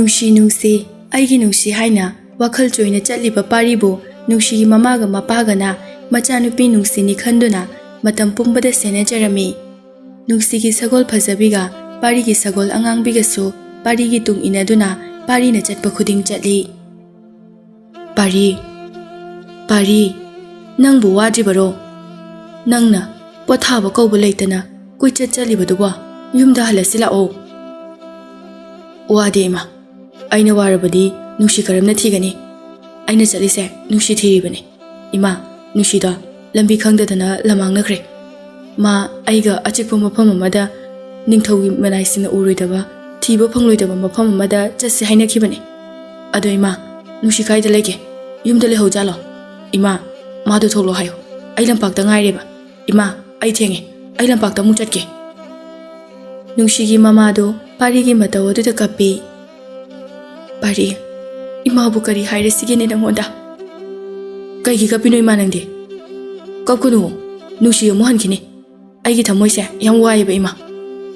Nushi Nusi, Aigi Nusi Haina, Wakal Joina Chatliba Paribu, Nushi Mamaga Mapagana, Machanupi Nusi Nikhanduna, Matam Pumbada Sene Jeremy. Nusi ki Sagol Pazabiga, Pari ki Sagol Angang Bigaso, Pari ki Tung Inaduna, Pari na Chatpa Kuding Chatli. Pari, Nang Buwaji Baro, Nangna, what have a cobulatana, which at Jalibadua, Yumda Halasila O. Wadema, I know Arabadi, Nushikaram Natigani. I know Salise, Nushi Tiribani. Ima, Nushida, Lambi Kangdana, Lamangakre. Ma, Aiga, Achipoma Pomamada, Ningtogi Manaisin Uridaba, Tibo Pongloidaba Pomamada, just Haina Kibani. Adoima, Nushikai the Lake, Yum de Lehojalo. Ima, Madu Tolo Hayo, Island Park the Naiba. Ima, I tangi, Island Park the Muchaki. Nushigi Mamado, Parigi Matawa to the Kapi. Pari, Ima Bukari hired Sigin in the Honda. Kaiki Capino Manandi. Kokunu, Nushi Mohankini. I get a moise, young wife Ima.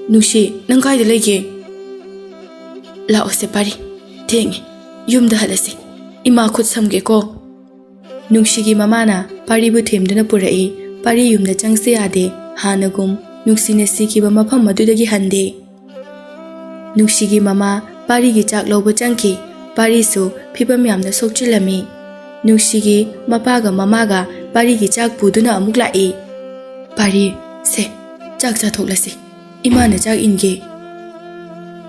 Nushi, Nankai the Lake. La Osepari, Ting, Yum the Halasi. Ima could some gecko. Nushigi Mamana, Pari with him the Napurai, Pari Yum the Changse Ade, Hanagum, Nuxine Siki Mapama do the Gihande. Nushigi Mama, Pari Gijak Lobo Junkie, Pari so, Pipamiam the Sochilami. Nushigi, Mapaga Mamaga, Pari Gijak Buduna Muglai. Pari, se, Jaksa Tolasi, Imana Jak Inge.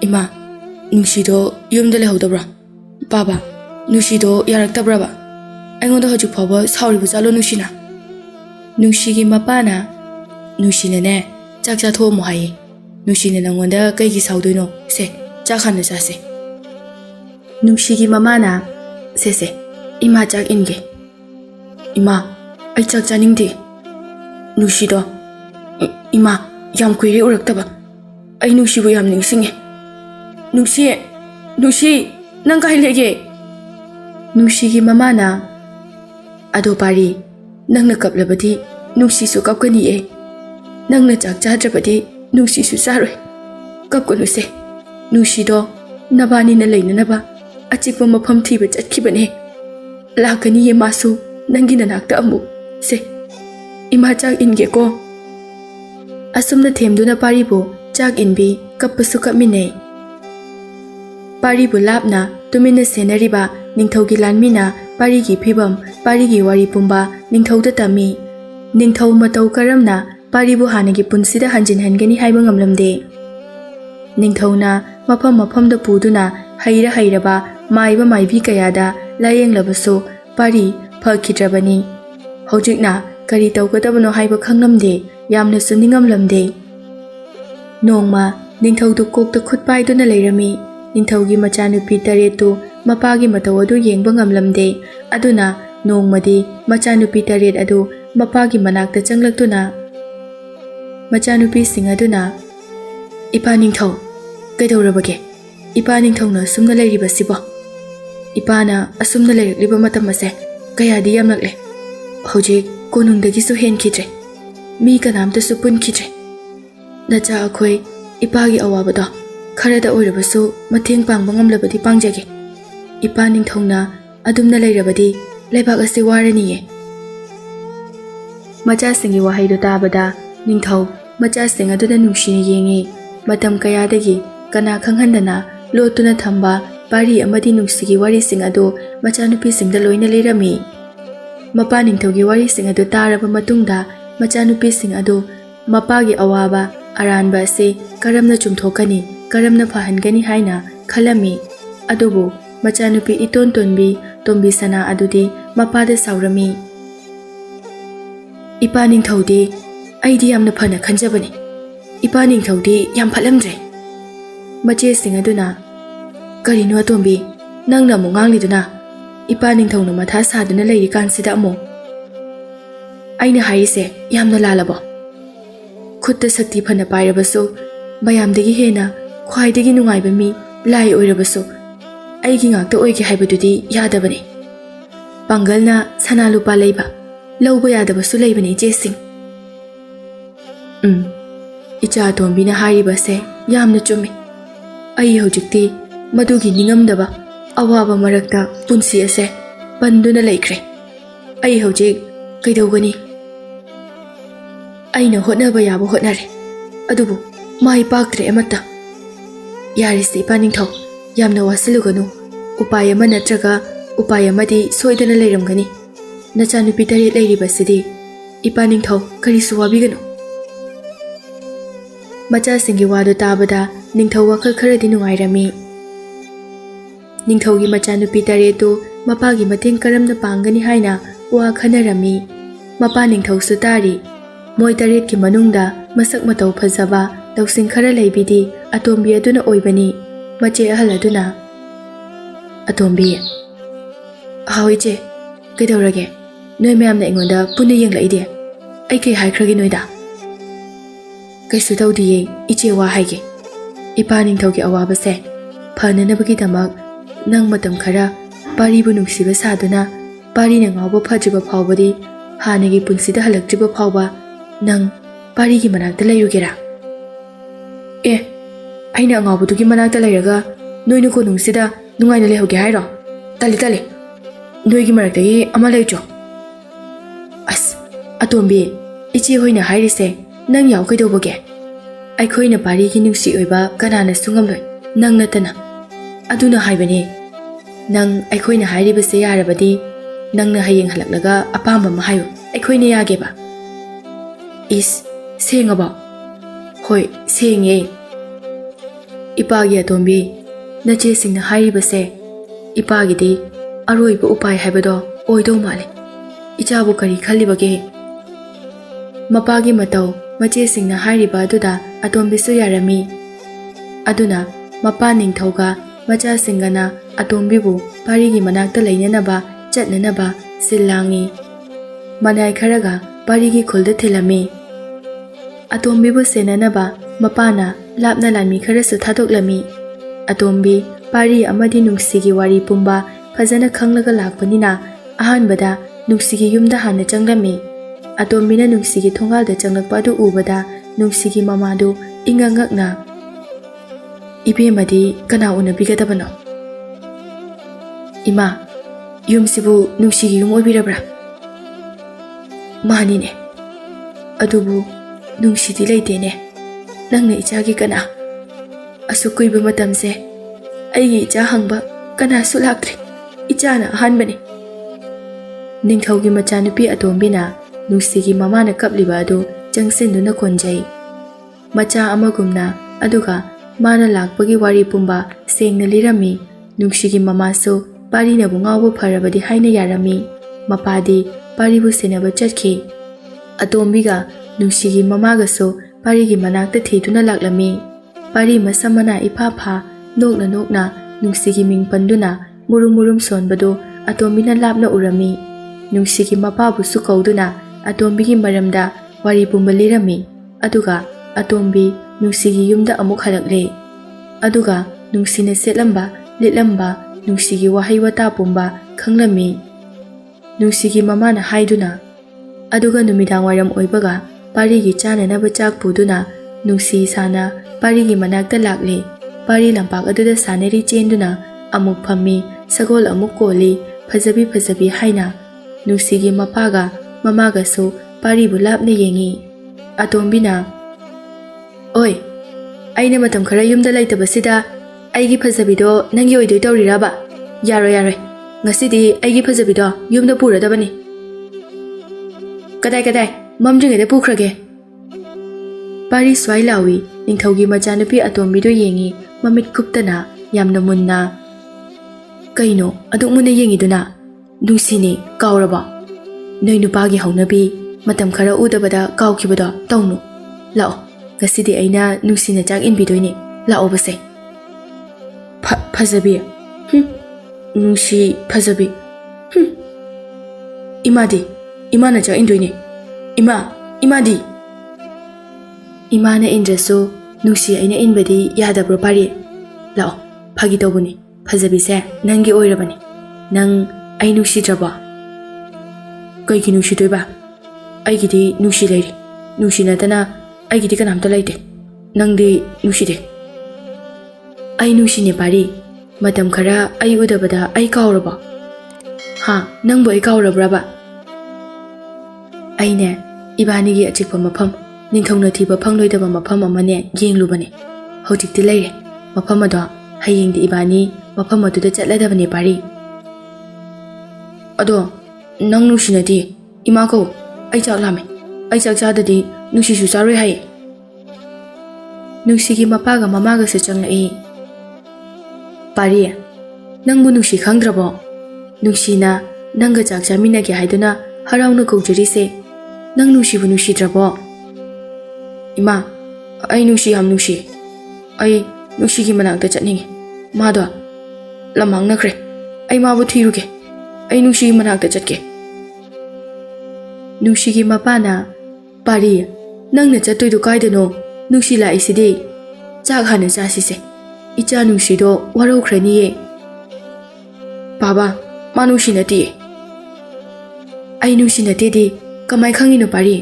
Ima, Nushido, Yum de Lehodabra. Baba, Nushido, Yarakta Brava. I want to hold you power, sorry was Alo Nushina. Nushigi Mapana, Nushine, Jaksa Tomohai. Nushina wanda Kaigi Sauduno, se, Jakana Sase. Nushigi Mamana, se, Ima Jak Inge. Ima, I Jak Janingdi. Nushido, Ima, Yam Quiri Uraktaba. I knew she would am singing. Nushi, Nankai Lege. Nushigi Mamana. Ado Pari, Nangna Kaplabati, Nushi Sukapani, Nangna Jak Jadrapati, Nushi Susare. Kakunuse, Nushido, Nabani Nalena Naba, Achipoma Pumti with at Kibane. Lakani Masu, Nangina Nakta Amu, se. Imajak in Geko. Asum the Tem Duna Paribo, Jak in B, Kapasuka Mine. Paribu Labna, Domina Senariba, Ningtogi Lanmina, Parigi Pibam, Parigi Wari Pumba, Ningtau the Tami. Ningtau Matau Karamna, Paribu Hanagi Punsida Hanjin Hangani Haibangam Lamde. Ningtauna, Mapam the Puduna, Haira Hairaba, Maiba Maibi Kayada, Layang Labaso, Pari, Parkitrabani. Hojikna, Karito Gadabano Haiba Kangamde, Yamna Suningam Lamde. Nongma, Ningtau to cook the Kutpai Duna Layrami, Ningtaugi Machanu Pitaretu, Mapagi Matawadu Yang Bangam Lamde, Aduna, Nongmadi, Machanu Pitaret Adu, Mapagi Manak the Changlakuna. Machanu Pising Aduna. Ipa Ningtau, Gatorabake, Ipa Ningtona, Sumna Lady Basibo. Ipana, assume the lake, Libatamase, Kayadi Yamakle. Hoji, Kunung the Gisu Hen Kitre. Mikanam the Supun Kitre. Naja Akoi, Ipagi Awabado, Karada Urabasu, Mating Pang Bangam Labadi Pangjagi. Ipa Ningtona, Adumna Layrabadi, Lebagasi Warani. Majasingi Wahido Tabada, Ningtau, Majasing Aduna Nushi Yingi, Matam Kayadagi, Kana Kanghandana, Lotuna Tamba, Pari Amadi Nuxigi Wari Singado, Machanupi Sing the Loina Lirami. Mapaning Togi Wari Singado Taraba Matunda, Machanupi Singado, Mapagi Awaba, Aranba se, Karamna Chumtokani, Karamna Pahangani Haina, Kalami, Adubu, Machanupi Iton Tonbi, Tombi Sana Adudi, Mapada Saurami. Ipaning Todi, Idiam Napana Kanjabani. Ipaning Todi, Yam Palamdre. Mache Singaduna. Karino Tombi, Nangna Mungang Liduna. Ipaning Tona Matasa Dana Lady Kansida Mo. Aina Harise, Yamna Lalabo. Could the Sakti Pana Pirabaso, Bayam de Gihena, Quai de Ginuibami, Lai Urabaso. Aiking out the Oiki Hibududi, Yadabani. Bangalna, Sanalupa Leba, Lobo Yadabasu Labani Jessing. Icha Tombina Haribase, Yamna Jumi. Ai hojikti ꯃꯗꯨꯒꯤ ꯅꯤꯡꯉꯝꯗꯕ ꯑꯋꯥꯕ ꯃꯔꯛꯇ ꯄꯨꯟꯁꯤ ꯑꯁꯦ ꯄꯟꯗꯨꯅ ꯂꯩꯈ꯭ꯔꯦ꯫ ꯑꯩ ꯍꯧꯖꯤꯛ ꯀꯩꯗꯧꯒꯅꯤ? ꯑꯩꯅ ꯍꯣꯠꯅꯕ ꯌꯥꯕ ꯍꯣꯠꯅꯔꯦ, ꯑꯗꯨꯕꯨ ꯃꯥꯏ ꯄꯥꯛꯇ꯭ꯔꯦ ꯑꯃꯠꯇ꯫ ꯌꯥꯔꯤꯁꯦ ꯏꯄꯥꯅꯤꯡꯊꯧ, ꯌꯥꯝꯅ ꯋꯥꯁꯤꯜꯂꯨꯒꯅꯨ꯫ ꯎꯄꯥꯏ ꯑꯃ ꯅꯠꯇ꯭ꯔꯒ ꯎꯄꯥꯏ ꯑꯃꯗꯤ ꯁꯣꯏꯗꯅ ꯂꯩꯔꯝꯒꯅꯤ꯫ ꯅꯆꯥꯅꯨꯄꯤ 8 ꯂꯩꯔꯤꯕꯁꯤꯗꯤ ꯏꯄꯥꯅꯤꯡꯊꯧ ꯀꯔꯤꯁꯨ ꯋꯥꯕꯤꯒꯅꯨ꯫ ꯃꯆꯥꯁꯤꯡꯒꯤ ꯋꯥꯗꯨ ꯇꯥꯕꯗ ꯅꯤꯡꯊꯧ ꯋꯥꯈꯜ ꯈꯔꯗꯤ ꯅꯨꯡꯉꯥꯏꯔꯝꯃꯤ꯫ ꯅꯤꯡꯊꯧꯒꯤ ꯃꯆꯥꯅꯨꯄꯤ 8ꯇꯨ ꯃꯄꯥꯒꯤ ꯃꯇꯦꯡ ꯀꯔꯝꯅ ꯄꯥꯡꯒꯅꯤ ꯍꯥꯏꯅ ꯋꯥ ꯈꯟꯅꯔꯝꯃꯤ꯫ ꯃꯄꯥ ꯅꯤꯡꯊꯧꯁꯨ ꯇꯥꯔꯤ꯫ ꯃꯣꯏ 8ꯀꯤ ꯃꯅꯨꯡꯗ ꯃꯁꯛ ꯃꯇꯧ ꯐꯖꯕ ꯂꯧꯁꯤꯡ ꯈꯔ ꯂꯩꯕꯤꯗꯤ ꯑꯇꯣꯝꯕꯤ ꯑꯗꯨꯅ ꯑꯣꯏꯕꯅꯤ꯫ ꯃꯆꯦ ꯑꯍꯜ ꯑꯗꯨꯅ, ꯑꯇꯣꯝꯕꯤ, ꯍꯥꯎ ꯏꯆꯦ, ꯀꯩꯗꯧꯔꯒꯦ? ꯅꯣꯏ ꯃꯌꯥꯝꯅ ꯑꯩꯉꯣꯟꯗ ꯄꯨꯟꯅ ꯌꯦꯡꯂꯛꯏꯗꯤ? ꯑꯩ ꯀꯩ ꯍꯥꯏꯈ꯭ꯔꯒꯦ ꯅꯣꯏꯗ? ꯀꯩꯁꯨ ꯇꯧꯗꯤꯌꯦ ꯏꯆꯦ, ꯋꯥ ꯍꯥꯏꯒꯦ꯫ ꯏꯄꯥ ꯅꯤꯡꯊꯧꯒꯤ ꯑꯋꯥꯕꯁꯦ ꯐꯅꯅꯕꯒꯤꯗꯃꯛ ꯅꯪ ꯃꯇꯝ ꯈꯔ ꯄꯥꯔꯤꯕꯨ ꯅꯨꯡꯁꯤꯕ ꯁꯥꯗꯨꯅ ꯄꯥꯔꯤꯅ ꯉꯥꯎꯕ ꯐꯗ꯭ꯔꯤꯕ ꯐꯥꯎꯕꯗꯤ, ꯍꯥꯟꯅꯒꯤ ꯄꯨꯟꯁꯤꯗ ꯍꯜꯂꯛꯇ꯭ꯔꯤꯕ ꯐꯥꯎꯕ ꯅꯪ ꯄꯥꯔꯤꯒꯤ ꯃꯅꯥꯛꯇ ꯂꯩꯔꯨꯒꯦꯔꯥ? ꯑꯦ, ꯑꯩꯅ ꯑꯉꯥꯎꯕꯗꯨꯒꯤ ꯃꯅꯥꯛꯇ ꯂꯩꯔꯒ ꯅꯣꯏꯅ ꯀꯣꯅꯨꯡꯁꯤꯗ ꯅꯨꯡꯉꯥꯏꯅ ꯂꯩꯍꯧꯒꯦ ꯍꯥꯏꯔꯣ? ꯇꯜꯂꯤ, ꯅꯣꯏꯒꯤ ꯃꯔꯛꯇꯒꯤ ꯑꯃ ꯂꯩꯆꯣ꯫ ꯑꯁ ꯑꯇꯣꯝꯕꯤ, ꯏꯆꯦ ꯍꯣꯏꯅ ꯍꯥꯏꯔꯤꯁꯦ ꯅꯪ ꯌꯥꯎ ꯀꯩꯗꯧꯕꯒꯦ? ꯑꯩꯈꯣꯏꯅ ꯄꯥꯔꯤꯒꯤ ꯅꯨꯡꯁꯤ ꯑꯣꯏꯕ ꯀꯅꯥꯅꯁꯨ ꯉꯝꯂꯣꯏ, ꯅꯪ ꯅꯠꯇꯅ꯫ ꯑꯗꯨꯅ ꯍꯥꯏꯕꯅꯦ, ꯅꯪ ꯑꯩꯈꯣꯏꯅ ꯍꯥꯏꯔꯤꯕꯁꯦ ꯌꯥꯔꯕꯗꯤ ꯅꯪꯅ ꯍꯌꯦꯡ ꯍꯜꯂꯛꯂꯒ ꯑꯄꯥꯝꯕ ꯑꯃ ꯍꯥꯏꯌꯨ, ꯑꯩꯈꯣꯏꯅ ꯌꯥꯒꯦꯕ꯫ ꯏꯁ, ꯁꯦꯡꯉꯕꯣ? ꯍꯣꯏ ꯁꯦꯡꯉꯦ꯫ ꯏꯄꯥꯒꯤ ꯑꯇꯣꯝꯕꯤ, ꯅꯆꯦꯁꯤꯡꯅ ꯍꯥꯏꯔꯤꯕꯁꯦ ꯏꯄꯥꯒꯤꯗꯤ ꯑꯔꯣꯏꯕ ꯎꯄꯥꯏ ꯍꯥꯏꯕꯗꯣ ꯑꯣꯏꯗꯧ ꯃꯥꯜꯂꯦ꯫ ꯏꯆꯥꯕꯨ ꯀꯔꯤ ꯈꯜꯂꯤꯕꯒꯦ? ꯃꯄꯥꯒꯤ ꯃꯇꯧ ꯃꯆꯦꯁꯤꯡꯅ ꯍꯥꯏꯔꯤꯕ ꯑꯗꯨꯗ ꯑꯇꯣꯝꯕꯤꯁꯨ ꯌꯥꯔꯝꯃꯤ꯫ ꯑꯗꯨꯅ ꯃꯄꯥ ꯅꯤꯡꯊꯧꯒ ꯃꯆꯥꯁꯤꯡꯒꯅ ꯑꯇꯣꯝꯕꯤꯕꯨ ꯄꯥꯔꯤꯒꯤ ꯃꯅꯥꯛꯇ ꯂꯩꯅꯅꯕ ꯆꯠꯅꯅꯕ ꯁꯤꯜ ꯂꯥꯡꯉꯤ꯫ ꯃꯅꯥꯏ ꯈꯔꯒ ꯄꯥꯔꯤꯒꯤ ꯈꯨꯜꯗ ꯊꯤꯜꯂꯝꯃꯤ꯫ ꯑꯇꯣꯝꯕꯤꯕꯨ ꯁꯦꯟꯅꯅꯕ ꯃꯄꯥꯅ ꯂꯥꯞꯅ ꯂꯥꯟꯃꯤ ꯈꯔꯁꯨ ꯊꯥꯗꯣꯛꯂꯝꯃꯤ꯫ ꯑꯇꯣꯝꯕꯤ ꯄꯥꯔꯤ ꯑꯃꯗꯤ ꯅꯨꯡꯁꯤꯒꯤ ꯋꯥꯔꯤ ꯄꯨꯝꯕ ꯐꯖꯅ ꯈꯪꯂꯒ ꯂꯥꯛꯄꯅꯤꯅ ꯑꯍꯥꯟꯕꯗ ꯅꯨꯡꯁꯤꯒꯤ ꯌꯨꯝꯗ ꯍꯥꯟꯅ ꯆꯪꯂꯝꯃꯤ꯫ ꯑꯇꯣꯝꯕꯤꯅ ꯅꯨꯡꯁꯤꯒꯤ ꯊꯣꯡꯒꯥꯜꯗ ꯆꯪꯂꯛꯄ ꯑꯗꯨ ꯎꯕꯗ ꯅꯨꯡꯁꯤꯒꯤ ꯃꯃꯥꯗꯨ ꯏꯉꯛ ꯉꯛꯅ, ꯏꯕꯦꯝꯃꯗꯤ ꯀꯅꯥ ꯎꯅꯕꯤꯒꯗꯕꯅꯣ? ꯏꯃꯥ, ꯌꯨꯝꯁꯤꯕꯨ ꯅꯨꯡꯁꯤꯒꯤ ꯌꯨꯝ ꯑꯣꯏꯕꯤꯔꯕ꯭ꯔꯥ? ꯃꯥꯅꯤꯅꯦ, ꯑꯗꯨꯕꯨ ꯅꯨꯡꯁꯤꯗꯤ ꯂꯩꯇꯦꯅꯦ꯫ ꯅꯪꯅ ꯏꯆꯥꯒꯤ ꯀꯅꯥ? ꯑꯁꯨꯛ ꯀꯨꯏꯕ ꯃꯇꯝꯁꯦ ꯑꯩꯒꯤ ꯏꯆꯥ ꯍꯪꯕ ꯀꯅꯥꯁꯨ ꯂꯥꯛꯇ꯭ꯔꯤ, ꯏꯆꯥꯅ ꯑꯍꯥꯟꯕꯅꯤ꯫ ꯅꯤꯡꯊꯧꯒꯤ ꯃꯆꯥꯅꯨꯄꯤ ꯑꯇꯣꯝꯕꯤꯅ ꯅꯨꯡꯁꯤꯒꯤ ꯃꯃꯥꯅ ꯀꯞꯂꯤꯕ ꯑꯗꯨ ꯆꯪꯁꯤꯟꯗꯨꯅ ꯈꯣꯟꯖꯩ꯫ ꯃꯆꯥ ꯑꯃꯒꯨꯝꯅ, ꯑꯗꯨꯒ ꯃꯥꯅ ꯂꯥꯛꯄꯒꯤ ꯋꯥꯔꯤ ꯄꯨꯝꯕ ꯁꯦꯡꯅ ꯂꯤꯔꯝꯃꯤ꯫ ꯅꯨꯡꯁꯤꯒꯤ ꯃꯃꯥꯁꯨ ꯄꯥꯔꯤꯅꯕꯨ ꯉꯥꯎꯕ ꯐꯔꯕꯗꯤ ꯍꯥꯏꯅ ꯌꯥꯔꯝꯃꯤ꯫ ꯃꯄꯥꯗꯤ ꯄꯥꯔꯤꯕꯨ ꯁꯦꯟꯅꯕ ꯆꯠꯈꯤ꯫ ꯑꯇꯣꯝꯕꯤꯒ ꯅꯨꯡꯁꯤꯒꯤ ꯃꯃꯥꯒꯁꯨ ꯄꯥꯔꯤꯒꯤ ꯃꯅꯥꯛꯇ ꯊꯤꯗꯨꯅ ꯂꯥꯛꯂꯝꯃꯤ꯫ ꯄꯥꯔꯤ ꯃꯁꯝ ꯃꯅꯥ ꯏꯐꯥ ꯐꯥ ꯅꯣꯛꯅ ꯅꯣꯛꯅ ꯅꯨꯡꯁꯤꯒꯤ ꯃꯤꯡ ꯄꯟꯗꯨꯅ ꯃꯨꯔꯨꯝ ꯃꯨꯔꯨꯝ ꯁꯣꯟꯕꯗꯨ ꯑꯇꯣꯝꯕꯤꯅ ꯂꯥꯞꯅ ꯎꯔꯝꯃꯤ꯫ ꯅꯨꯡꯁꯤꯒꯤ ꯃꯄꯥꯕꯨꯁꯨ ꯀꯧꯗꯨꯅ ꯑꯇꯣꯝꯕꯤꯒꯤ ꯃꯔꯝꯗ ꯋꯥꯔꯤ ꯄꯨꯝꯕ ꯂꯤꯔꯝꯃꯤ꯫ ꯑꯗꯨꯒ ꯑꯇꯣꯝꯕꯤ ꯅꯨꯡꯁꯤꯒꯤ ꯌꯨꯝꯗ ꯑꯃꯨꯛ ꯍꯜꯂꯛꯂꯦ꯫ ꯑꯗꯨꯒ ꯅꯨꯡꯁꯤꯅ ꯁꯦꯠꯂꯝꯕ ꯂꯤꯠꯂꯝꯕ ꯅꯨꯡꯁꯤꯒꯤ ꯋꯥꯍꯩ ꯋꯥꯇꯥ ꯄꯨꯝꯕ ꯈꯪꯂꯝꯃꯤ꯫ ꯅꯨꯡꯁꯤꯒꯤ ꯃꯃꯥꯅ ꯍꯥꯏꯗꯨꯅ, ꯑꯗꯨꯒ ꯅꯨꯃꯤꯗꯥꯡ ꯋꯥꯏꯔꯝ ꯑꯣꯏꯕꯒ ꯄꯥꯔꯤꯒꯤ ꯆꯥꯅꯅꯕ ꯆꯥꯛ ꯄꯨꯗꯨꯅ ꯅꯨꯡꯁꯤ ꯁꯥꯅ ꯄꯥꯔꯤꯒꯤ ꯃꯅꯥꯛꯇ ꯂꯥꯛꯂꯦ꯫ ꯄꯥꯔꯤ ꯂꯝꯄꯥꯛ ꯑꯗꯨꯗ ꯁꯥꯟꯅꯔꯤ ꯆꯦꯟꯗꯨꯅ ꯑꯃꯨꯛ ꯐꯝꯃꯤ, ꯁꯒꯣꯜ ꯑꯃꯨꯛ ꯀꯣꯜꯂꯤ, ꯐꯖꯕꯤ ꯐꯖꯕꯤ ꯍꯥꯏꯅ꯫ ꯅꯨꯡꯁꯤꯒꯤ ꯃꯄꯥꯒ ꯃꯃꯥꯒꯁꯨ ꯄꯥꯔꯤꯕꯨ ꯂꯥꯞꯅ ꯌꯦꯡꯉꯤ꯫ ꯑꯇꯣꯝꯕꯤꯅ, ꯑꯣꯏ, ꯑꯩꯅ ꯃꯇꯝ ꯈꯔ ꯌꯨꯝꯗ ꯂꯩꯇꯕꯁꯤꯗ ꯑꯩꯒꯤ ꯐꯖꯕꯤꯗꯣ ꯅꯪꯒꯤ ꯑꯣꯏꯗꯣꯏ ꯇꯧꯔꯤꯔꯕ? ꯌꯥꯔꯣꯏ, ꯉꯁꯤꯗꯤ ꯑꯩꯒꯤ ꯐꯖꯕꯤꯗꯣ ꯌꯨꯝꯗ ꯄꯨꯔꯗꯕꯅꯤ꯫ ꯀꯗꯥꯏ ꯃꯝꯗ꯭ꯔꯤꯉꯩꯗ ꯄꯨꯈ꯭ꯔꯒꯦ? ꯄꯥꯔꯤ ꯁ꯭ꯋꯥꯏ ꯂꯥꯎꯏ꯫ ꯅꯤꯡꯊꯧꯒꯤ ꯃꯆꯥꯅꯨꯄꯤ ꯑꯇꯣꯝꯕꯤꯗꯨ ꯌꯦꯡꯉꯤ, ꯃꯃꯤꯠ ꯀꯨꯞꯇꯅ, ꯌꯥꯝꯅ ꯃꯨꯟꯅ꯫ ꯀꯩꯅꯣ ꯑꯗꯨꯛ ꯃꯨꯟꯅ ꯌꯦꯡꯉꯤꯗꯨꯅ? ꯅꯨꯡꯁꯤꯅꯤ, ꯀꯥꯎꯔꯕꯣ? ꯅꯣꯏ ꯅꯨꯄꯥꯒꯤ ꯍꯧꯅꯕꯤ ꯃꯇꯝ ꯈꯔ ꯎꯗꯕꯗ ꯀꯥꯎꯈꯤꯕꯗꯣ ꯇꯧꯅꯨ꯫ ꯂꯥꯛꯑꯣ, ꯉꯁꯤꯗꯤ ꯑꯩꯅ ꯅꯨꯡꯁꯤꯅ ꯆꯥꯛ ꯏꯟꯕꯤꯗꯣꯏꯅꯤ, ꯂꯥꯛꯑꯣ ꯕꯁꯦ꯫ ꯐꯖꯕꯤ? ꯅꯨꯡꯁꯤ ꯐꯖꯕꯤ? ꯏꯃꯥꯗꯤ? ꯏꯃꯥꯅ ꯆꯥꯛ ꯏꯟꯗꯣꯏꯅꯤ꯫ ꯏꯃꯥꯗꯤ? ꯏꯃꯥꯅ ꯏꯟꯗ꯭ꯔꯁꯨ ꯅꯨꯡꯁꯤ ꯑꯩꯅ ꯏꯟꯕꯗꯤ ꯌꯥꯗꯕ꯭ꯔꯣ ꯄꯥꯔꯤ? ꯂꯥꯛꯑꯣ, ꯐꯥꯒꯤ ꯇꯧꯕꯅꯤ, ꯐꯖꯕꯤꯁꯦ ꯅꯪꯒꯤ ꯑꯣꯏꯔꯕꯅꯤ꯫ ꯅꯪ ꯑꯩ ꯅꯨꯡꯁꯤꯗ꯭ꯔꯕꯣ? ꯀꯩꯒꯤ ꯅꯨꯡꯁꯤꯗꯣꯏꯕ? ꯑꯩꯒꯤꯗꯤ ꯅꯨꯡꯁꯤ ꯂꯩꯔꯤ, ꯅꯨꯡꯁꯤ ꯅꯠꯇꯅ ꯑꯩꯒꯤꯗꯤ ꯀꯅꯥꯝꯇ ꯂꯩꯇꯦ꯫ ꯅꯪꯗꯤ ꯅꯨꯡꯁꯤꯗꯦ꯫ ꯑꯩ ꯅꯨꯡꯁꯤꯅꯦ ꯄꯥꯔꯤ, matam khara ai udabada ai kauraba ha nangbo ai kaurabraba aine ibani gi achikpa mafam ningthongna thiba phangloidaba mafam amane yenglubane hojikti leire mafam ado hayengdi ibani mafam aduda chatladabane pari ado nang nusinati ima ko ai chak lame ai chak chadadi nusi su saroi hai nusi gi mapaga mamaga se changlai pari nangbu nusi khangdrabo nusina nangga chak chamina ge haiduna harauna kaujari se nang nusi bu nusi drabo ima ai nusi ham nusi ai nusi gi manakta chatningi mado lamang nakre ai ma bu thiruge ai nusi gi manakta chatke nusi gi mapana pari nangna chatoi du kaidano nusi la isidi chak hana chasi se icha nusi do warau khrani ye baba ma nusi nati ai nusi nati di kamai khangi no pari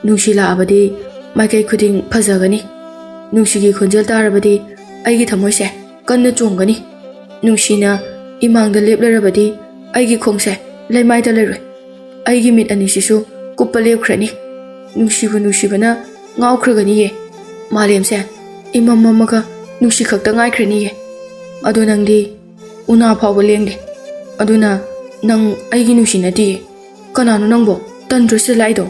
nusi la abadi maikai khuding phajagani nusi gi khonjal tarabadi ai gi thamoi se kanna chonggani nusi na imang da leplarabadi ai gi khongse laimai da leroi ai gi mit ani sisu kuppa lep khrani nusi bana ngau khragani ye malem se imam mamaga nusi khakta ngai khrani ye adu nangdi una phawa lengde aduna nang ai gi nusi nati kananu nangbo tandrose laido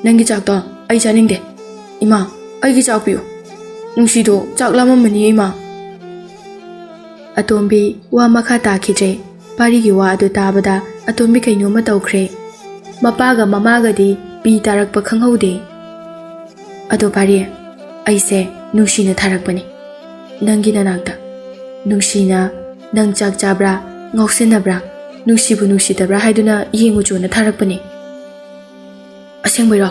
nangi chakta ai chaningde ima ai gi chakpiu nusi do chaklama mani ima atombi wa makha ta khije pari gi wa adu tabada atombi kaino ma tawkhre mapaga mamaga di pi tarak pa khanghaude ado pari ai se nusi na tharak bani nangi nanakta nusi na nang chak chabra ngausenabra nusi bu nusi tabra haiduna yengu chona tharak bani aseng bairo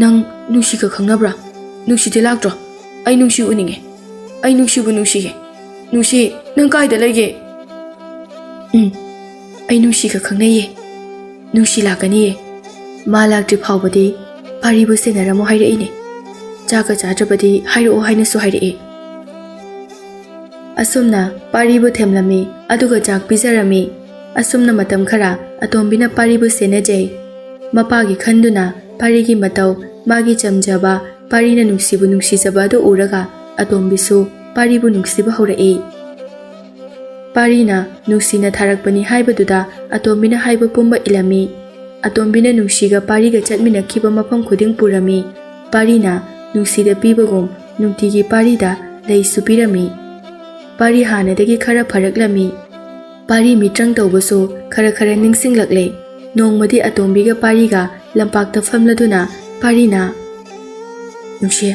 nang nusi ka khangnabra nusi de lakdro ai nusi uninge ai nusi bu nusi ge nusi nang kai da lege ai nusi ka khangnai ye nusi lakani ye malak tri phawbadi pari bu senaramo haire ine chaka chajabadi hairo haina su haire asumna pari bu themlami aduga chak pijarami asumna matam khara atombina pari bu senajai mapagi khanduna pari gi matau magi chamjaba pari na nusibu nusijaba do uraga atombisu pari bu nusiba horai pari na nusina tharakpani haibaduda atombina haiba pumba ilami atombina nusiga pari ga chatmina khiba mafam khuding purami pari na nusida pibagum nungtigi pari da lei supirami pari hana dagi khara pharaklami pari mitrang tawbasu khara khara ningsinglakle nongmadi atombiga pari ga lampakta famladuna pari na nusi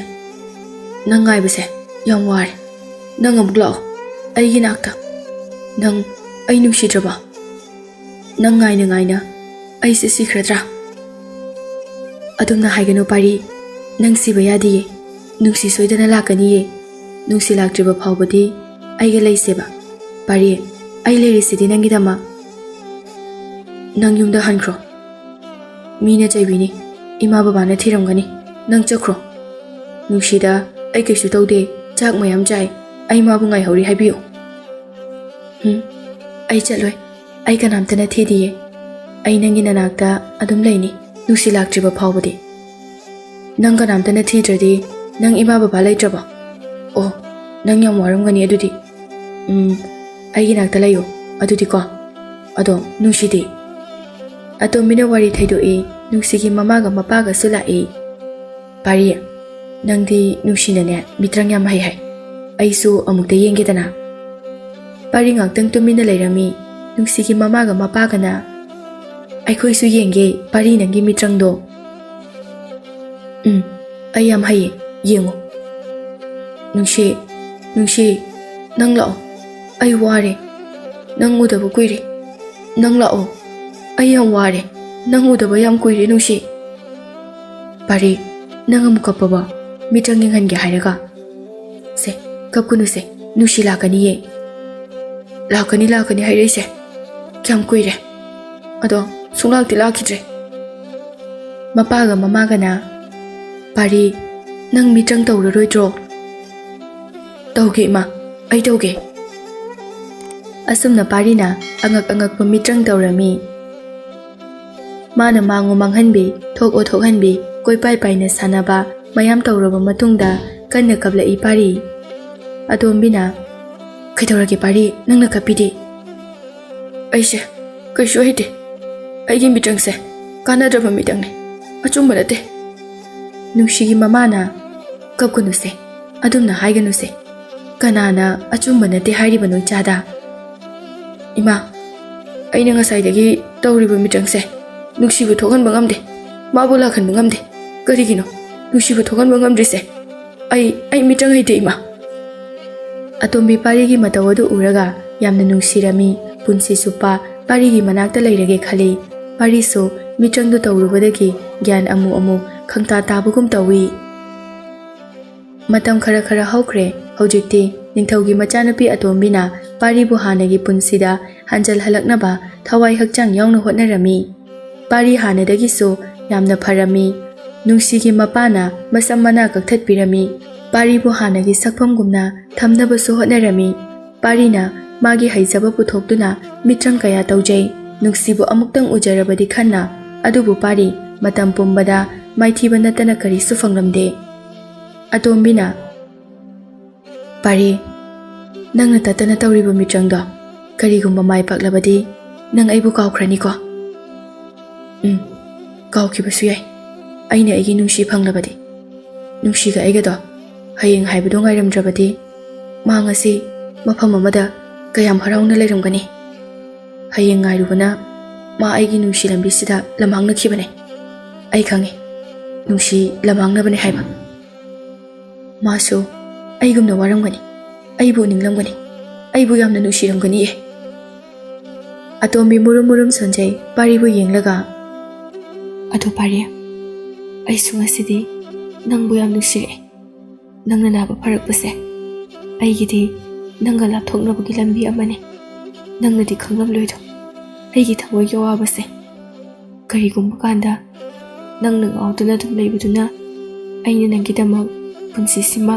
nangai base yam war nang amglo ai gi nakta nang ai nusi draba nang ngai na ai se sikhradra adumna haigano pari nang siba yadi nusi soidana lakani ye nusi laktriba phawbadi ai ga leiseba pari ai lerisidi nangi dama nang yumda hankro mina chaibini ima baba na thiramgani nang chakro nusida ai kesu tawde chak mayam chai ai ma bu ngai hori haibiu ai chaloi ai kanam tana thediye ai nangi nanakta adum leini nusi laktriba phawbadi nang kanam tana thidradi nang ima baba leitraba oh nang yam waramgani adudi ai gi nakta layo adudi ko ado nusidi atomina wari thaido nusi gi mamaga mapaga sulai pari nangdi nusina ne mitrang yam hai hai aisu amukta yenge dana pari ngaktang tumina leirami nusi gi mamaga mapaga na ai khoi su yenge pari nangi mitrang do ai yam hai yengo nusi nang lao ai ware nang udabu kuire nang lao ai yam ware nang udaba yam kuire nusi pari nang amuka paba mitrang ngan ge hairaga se kapkunu se nusi lakani ye lakani haire se kyam kuire ado sunglakti lakidre mapaga mamaga na pari nang mitrang tawraroidro tawge ma ꯑꯩ ꯇꯧꯒꯦ ꯑꯁꯨꯝꯅ ꯄꯥꯔꯤꯅ ꯑꯉꯛꯄ ꯃꯤꯇ꯭ꯔꯪ ꯇꯧꯔꯝꯃꯤ ꯃꯥꯅ ꯃꯥꯡꯉꯨ ꯃꯥꯡꯍꯟꯕꯤ ꯊꯣꯛꯑꯣ ꯊꯣꯛꯍꯟꯕꯤ ꯀꯣꯏꯄꯥꯏ ꯄꯥꯏꯅ ꯁꯥꯟꯅꯕ ꯃꯌꯥꯝ ꯇꯧꯔꯕ ꯃꯇꯨꯡꯗ ꯀꯟꯅ ꯀꯞꯂꯛꯏ ꯄꯥꯔꯤ ꯑꯇꯣꯝꯕꯤꯅ ꯀꯩꯗꯧꯔꯒꯦ ꯄꯥꯔꯤ ꯅꯪꯅ ꯀꯞꯄꯤꯗꯤ ꯑꯩꯁꯦ ꯀꯩꯁꯨ ꯍꯩꯇꯦ ꯑꯩꯒꯤ ꯃꯤꯇ꯭ꯔꯪꯁꯦ ꯀꯥꯟꯅꯗ꯭ꯔꯕ ꯃꯤꯇꯪꯅꯤ ꯑꯆꯨꯝꯕ ꯅꯠꯇꯦ ꯅꯨꯡꯁꯤꯒꯤ ꯃꯃꯥꯅ ꯀꯞꯀꯅꯨꯁꯦ ꯑꯗꯨꯝꯅ ꯍꯥꯏꯒꯅꯨꯁꯦ ꯀꯅꯥꯅ ꯑꯆꯨꯝꯕ ꯅꯠꯇꯦ ꯍꯥꯏꯔꯤꯕꯅꯣ ꯏꯆꯥꯗ ꯏꯃꯥ ꯑꯩꯅ ꯉꯁꯥꯏꯗꯒꯤ ꯇꯧꯔꯤꯕ ꯃꯤꯇ꯭ꯔꯪꯁꯦ ꯅꯨꯡꯁꯤꯕꯨ ꯊꯣꯛꯍꯟꯕ ꯉꯝꯗꯦ ꯃꯥꯕꯨ ꯂꯥꯛꯍꯟꯕ ꯉꯝꯗꯦ ꯀꯔꯤꯒꯤꯅꯣ ꯅꯨꯡꯁꯤꯕꯨ ꯊꯣꯛꯍꯟꯕ ꯉꯝꯗ꯭ꯔꯤꯁꯦ ꯑꯩ ꯃꯤꯇ꯭ꯔꯪ ꯍꯩꯇꯦ ꯏꯃꯥ ꯑꯇꯣꯝꯕꯤ ꯄꯥꯔꯤꯒꯤ ꯃꯇꯧ ꯑꯗꯨ ꯎꯔꯒ ꯌꯥꯝꯅ ꯅꯨꯡꯁꯤꯔꯝꯃꯤ ꯄꯨꯟꯁꯤ ꯆꯨꯞꯄ ꯄꯥꯔꯤꯒꯤ ꯃꯅꯥꯛꯇ ꯂꯩꯔꯒꯦ ꯈꯜꯂꯤ ꯄꯥꯔꯤꯁꯨ ꯃꯤꯇ꯭ꯔꯪꯗꯨ ꯇꯧꯔꯨꯕꯗꯒꯤ ꯒ꯭ꯌꯥꯟ ꯑꯃꯨꯛ ꯈꯪꯇꯥ ꯇꯥꯕꯒꯨꯝ ꯇꯧꯏ ꯃꯇꯝ ꯈꯔ ꯍꯧꯈ꯭ꯔꯦ ꯍꯧꯖꯤꯛꯇꯤ ꯅꯤꯡꯊꯧꯒꯤ ꯃꯆꯥꯅꯨꯄꯤ ꯑꯇꯣꯝꯕꯤꯅ ꯄꯥꯔꯤꯕꯨ ꯍꯥꯟꯅꯒꯤ ꯄꯨꯟꯁꯤꯗ ꯍꯟꯖꯜꯍꯜꯂꯛꯅꯕ ꯊꯋꯥꯏ ꯍꯛꯆꯥꯡ ꯌꯥꯎꯅ ꯍꯣꯠꯅꯔꯝꯃꯤ ꯄꯥꯔꯤ ꯍꯥꯟꯅꯗꯒꯤꯁꯨ ꯌꯥꯝꯅ ꯐꯔꯝꯃꯤ ꯅꯨꯡꯁꯤꯒꯤ ꯃꯄꯥꯅ ꯃꯁꯝ ꯃꯅꯥ ꯀꯛꯊꯠꯄꯤꯔꯝꯃꯤ ꯄꯥꯔꯤꯕꯨ ꯍꯥꯟꯅꯒꯤ ꯁꯛꯐꯝꯒꯨꯝꯅ ꯊꯝꯅꯕꯁꯨ ꯍꯣꯠꯅꯔꯝꯃꯤ ꯄꯥꯔꯤꯅ ꯃꯥꯒꯤ ꯍꯩꯖꯕ ꯄꯨꯊꯣꯛꯇꯨꯅ ꯃꯤꯇ꯭ꯔꯪ ꯀꯌꯥ ꯇꯧꯖꯩ ꯅꯨꯡꯁꯤꯕꯨ ꯑꯃꯨꯛꯇꯪ ꯎꯖꯔꯕꯗꯤ ꯈꯟꯅ ꯑꯗꯨꯕꯨ ꯄꯥꯔꯤ ꯃꯇꯝ ꯄꯨꯝꯕꯗ ꯃꯥꯏꯊꯤꯕ ꯅꯠꯇꯅ ꯀꯔꯤꯁꯨ ꯐꯪꯂꯝꯗꯦ ꯑꯇꯣꯝꯕꯤꯅ ꯄꯥꯔꯤ ꯅꯪꯅ ꯇꯠꯇꯅ ꯇꯧꯔꯤꯕ ꯃꯤꯇ꯭ꯔꯪꯗꯣ ꯀꯔꯤꯒꯨꯝꯕ ꯃꯥꯏ ꯄꯥꯛꯂꯕꯗꯤ ꯅꯪ ꯑꯩꯕꯨ ꯀꯥꯎꯈ꯭ꯔꯅꯤꯀꯣ ꯀꯥꯎꯈꯤꯕꯁꯨ ꯌꯥꯏ ꯑꯩꯅ ꯑꯩꯒꯤ ꯅꯨꯡꯁꯤ ꯐꯪꯂꯕꯗꯤ ꯅꯨꯡꯁꯤꯒ ꯑꯩꯒꯗꯣ ꯍꯌꯦꯡ ꯍꯥꯏꯕꯗꯣ ꯉꯥꯏꯔꯝꯗ꯭ꯔꯕꯗꯤ ꯃꯥ ꯉꯁꯤ ꯃꯐꯝ ꯑꯃꯗ ꯀꯌꯥꯝ ꯍꯔꯥꯎꯅ ꯂꯩꯔꯝꯒꯅꯤ ꯍꯌꯦꯡ ꯉꯥꯏꯔꯨꯕꯅ ꯃꯥ ꯑꯩꯒꯤ ꯅꯨꯡꯁꯤ ꯂꯝꯕꯤꯁꯤꯗ ꯂꯝꯃꯥꯡꯅꯈꯤꯕꯅꯦ ꯑꯩ ꯈꯪꯉꯤ ꯅꯨꯡꯁꯤ ꯂꯝꯃꯥꯡꯅꯕꯅꯦ ꯍꯥꯏꯕ ꯃꯥꯁꯨ ꯑꯩꯒꯨꯝꯅ ꯋꯥꯔꯝꯒꯅꯤ ꯑꯩꯕꯨ ꯅꯤꯡꯂꯝꯒꯅꯤ ꯑꯩꯕꯨ ꯌꯥꯝꯅ ꯅꯨꯡꯁꯤꯔꯝꯒꯅꯤꯌꯦ ꯑꯇꯣꯝꯕꯤ ꯃꯨꯔꯨꯝ ꯁꯣꯟꯖꯩ ꯄꯥꯔꯤꯕꯨ ꯌꯦꯡꯂꯒ ꯑꯗꯣ ꯄꯥꯔꯤ ꯑꯩꯁꯨ ꯉꯁꯤꯗꯤ ꯅꯪꯕꯨ ꯌꯥꯝ ꯅꯨꯡꯁꯤꯔꯛꯑꯦ ꯅꯪꯅ ꯅꯥꯕ ꯐꯔꯛꯄꯁꯦ ꯑꯩꯒꯤꯗꯤ ꯅꯪꯒ ꯂꯥꯞꯊꯣꯛꯅꯕꯒꯤ ꯂꯝꯕꯤ ꯑꯃꯅꯤ ꯅꯪꯅꯗꯤ ꯈꯪꯂꯝꯂꯣꯏꯗꯣ ꯑꯩꯒꯤ ꯊꯃꯣꯏꯒꯤ ꯑꯋꯥꯕꯁꯦ ꯀꯔꯤꯒꯨꯝꯕ ꯀꯥꯟꯗ ꯅꯪꯅ ꯉꯥꯎꯗꯨꯅ ꯑꯗꯨꯝ ꯂꯩꯕꯗꯨꯅ ꯑꯩꯅ ꯅꯪꯒꯤꯗꯃꯛ ꯄꯨꯟꯁꯤꯁꯤꯃ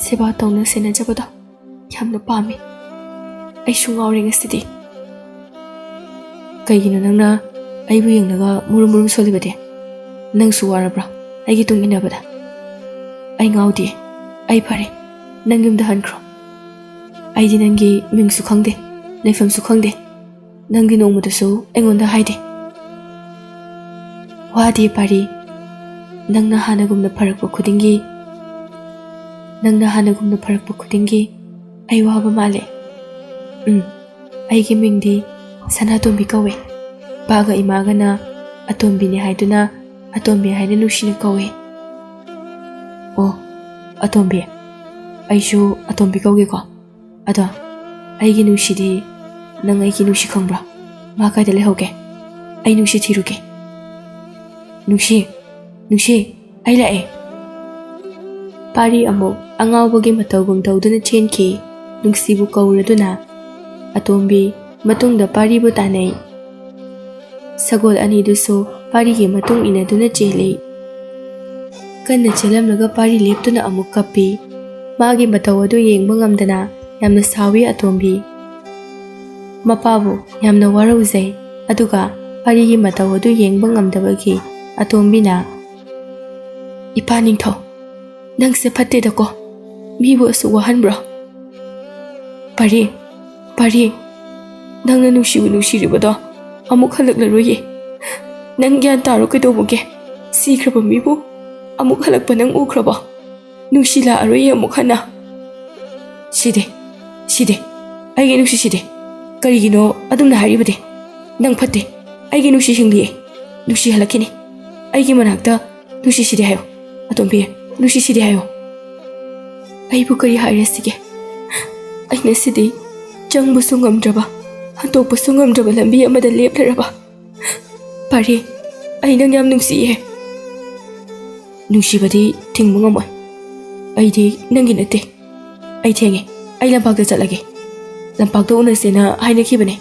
ꯁꯦꯕꯥ ꯇꯧꯅ ꯁꯦꯟꯅꯖꯕꯗꯣ ꯌꯥꯝꯅ ꯄꯥꯝꯃꯤ ꯑꯩꯁꯨ ꯉꯥꯎꯔꯦ ꯉꯁꯤꯗꯤ ꯀꯩꯒꯤꯅꯣ ꯅꯪꯅ ꯑꯩꯕꯨ ꯌꯦꯡꯂꯒ ꯃꯨꯔꯨꯝ ꯁꯣꯜꯂꯤꯕꯗꯤ ꯅꯪꯁꯨ ꯋꯥꯔꯕ꯭ꯔꯥ ꯑꯩꯒꯤ ꯇꯨꯡ ꯏꯟꯅꯕꯗ ꯑꯩ ꯉꯥꯎꯗꯦ ꯑꯩ ꯐꯔꯦ ꯅꯪ ꯌꯨꯝꯗ ꯍꯟꯈ꯭ꯔꯣ ꯑꯩꯗꯤ ꯅꯪꯒꯤ ꯃꯤꯡꯁꯨ ꯈꯪꯗꯦ ꯂꯩꯐꯝꯁꯨ ꯈꯪꯗꯦ ꯅꯪꯗꯤ ꯅꯣꯡꯃꯗꯁꯨ ꯑꯩꯉꯣꯟꯗ ꯍꯥꯏꯗꯦ ꯋꯥꯗꯦ ꯄꯥꯔꯤ ꯅꯪꯅ ꯍꯥꯟꯅꯒꯨꯝꯅ ꯐꯔꯛꯄ ꯈꯨꯗꯤꯡꯒꯤ ꯑꯩ ꯋꯥꯕ ꯃꯥꯜꯂꯦ ꯑꯩꯒꯤ ꯃꯤꯡꯗꯤ ꯁꯅꯥꯇꯣꯝꯕꯤ ꯀꯧꯋꯦ ꯏꯄꯥꯒ ꯏꯃꯥꯒꯅ ꯑꯇꯣꯝꯕꯤꯅꯤ ꯍꯥꯏꯗꯨꯅ ꯑꯇꯣꯝꯕꯤ ꯍꯥꯏꯅ ꯅꯨꯡꯁꯤꯅ ꯀꯧꯋꯦ ꯑꯣ ꯑꯇꯣꯝꯕꯤ ꯑꯩꯁꯨ ꯑꯇꯣꯝꯕꯤ ꯀꯧꯒꯦꯀꯣ ꯑꯗꯣ ꯑꯩꯒꯤ ꯅꯨꯡꯁꯤꯗꯤ ꯅꯪ ꯑꯩꯒꯤ ꯅꯨꯡꯁꯤ ꯈꯪꯕ꯭ꯔꯥ ꯃꯥ ꯀꯥꯏꯗ ꯂꯩꯍꯧꯒꯦ ꯑꯩ ꯅꯨꯡꯁꯤ ꯊꯤꯔꯨꯒꯦ ꯅꯨꯡꯁꯤ ꯑꯩ ꯂꯥꯛꯑꯦ ꯄꯥꯔꯤ ꯑꯃꯨꯛ ꯑꯉꯥꯎꯕꯒꯤ ꯃꯇꯧꯒꯨꯝ ꯇꯧꯗꯨꯅ ꯆꯦꯟꯈꯤ ꯅꯨꯡꯁꯤꯕꯨ ꯀꯧꯔꯗꯨꯅ ꯑꯇꯣꯝꯕꯤ ꯃꯇꯨꯡꯗ ꯄꯥꯔꯤꯕꯨ ꯇꯥꯟꯅꯩ ꯁꯒꯣꯜ ꯑꯅꯤꯗꯨꯁꯨ ꯄꯥꯔꯤꯒꯤ ꯃꯇꯨꯡ ꯏꯟꯅꯗꯨꯅ ꯆꯦꯜꯂꯤ ꯀꯟꯅ ꯆꯦꯜꯂꯝꯂꯒ ꯄꯥꯔꯤ ꯂꯦꯞꯇꯨꯅ ꯑꯃꯨꯛ ꯀꯞꯄꯤ ꯃꯥꯒꯤ ꯃꯇꯧ ꯑꯗꯨ ꯌꯦꯡꯕ ꯉꯝꯗꯅ ꯌꯥꯝꯅ ꯁꯥꯎꯏ ꯑꯇꯣꯝꯕꯤ ꯃꯄꯥꯕꯨ ꯌꯥꯝꯅ ꯋꯥꯔꯧꯖꯩ ꯑꯗꯨꯒ ꯄꯥꯔꯤꯒꯤ ꯃꯇꯧ ꯑꯗꯨ ꯌꯦꯡꯕ ꯉꯝꯗꯕꯒꯤ ꯑꯇꯣꯝꯕꯤꯅ ꯏꯄꯥ ꯅꯤꯡꯊꯧ ꯅꯪꯁꯦ ꯐꯠꯇꯦꯗꯀꯣ ꯃꯤꯕꯨ ꯑꯁꯨꯛ ꯋꯥꯍꯟꯕ꯭ꯔꯣ ꯄꯥꯔꯤ ꯅꯪꯅ ꯅꯨꯡꯁꯤꯕꯨ ꯅꯨꯡꯁꯤꯔꯤꯕꯗꯣ ꯑꯃꯨꯛ ꯍꯜꯂꯛꯂꯔꯣꯏꯌꯦ ꯅꯪ ꯒ꯭ꯌꯥꯟ ꯇꯥꯔꯣ ꯀꯩꯗꯧꯕꯒꯦ ꯁꯤꯈ꯭ꯔꯕ ꯃꯤꯕꯨ ꯑꯃꯨꯛ ꯍꯜꯂꯛꯄ ꯅꯪ ꯎꯈ꯭ꯔꯕꯣ ꯅꯨꯡꯁꯤ ꯂꯥꯛꯑꯔꯣꯏꯌꯦ ꯑꯃꯨꯛ ꯍꯟꯅ ꯁꯤꯗꯦ ꯑꯩꯒꯤ ꯅꯨꯡꯁꯤ ꯁꯤꯗꯦ ꯀꯔꯤꯒꯤꯅꯣ ꯑꯗꯨꯝꯅ ꯍꯥꯏꯔꯤꯕꯗꯤ ꯅꯪ ꯐꯠꯇꯦ ꯑꯩꯒꯤ ꯅꯨꯡꯁꯤ ꯍꯤꯡꯂꯤꯌꯦ ꯅꯨꯡꯁꯤ ꯍꯜꯂꯛꯈꯤꯅꯤ ꯑꯩꯒꯤ ꯃꯅꯥꯛꯇ ꯅꯨꯡꯁꯤ ꯁꯤꯗꯦ ꯍꯥꯏꯌꯣ ꯑꯇꯣꯝꯕꯤ ꯅꯨꯡꯁꯤ ꯁꯤꯗꯦ ꯍꯥꯏꯌꯣ ꯑꯩꯕꯨ ꯀꯔꯤ ꯍꯥꯏꯔꯁꯤꯒꯦ ꯑꯩꯅ ꯁꯤꯗꯤ ꯆꯪꯕꯁꯨ ꯉꯝꯗ꯭ꯔꯕ ꯍꯟꯇꯣꯛꯄꯁꯨ ꯉꯝꯗ꯭ꯔꯕ ꯂꯝꯕꯤ ꯑꯃꯗ ꯂꯦꯞꯂꯔꯕ ꯄꯥꯔꯤ ꯑꯩ ꯅꯪ ꯌꯥꯝ ꯅꯨꯡꯁꯤꯌꯦ ꯅꯨꯡꯁꯤꯕꯗꯤ ꯊꯤꯡꯕ ꯉꯝꯃꯣꯏ ꯑꯩꯗꯤ ꯅꯪꯒꯤ ꯅꯠꯇꯦ ꯑꯩ ꯊꯦꯡꯉꯦ ꯑꯩ ꯂꯝꯄꯥꯛꯇ ꯆꯠꯂꯒꯦ ꯂꯝꯄꯥꯛꯇ ꯎꯅꯁꯦꯅ ꯍꯥꯏꯅꯈꯤꯕꯅꯦ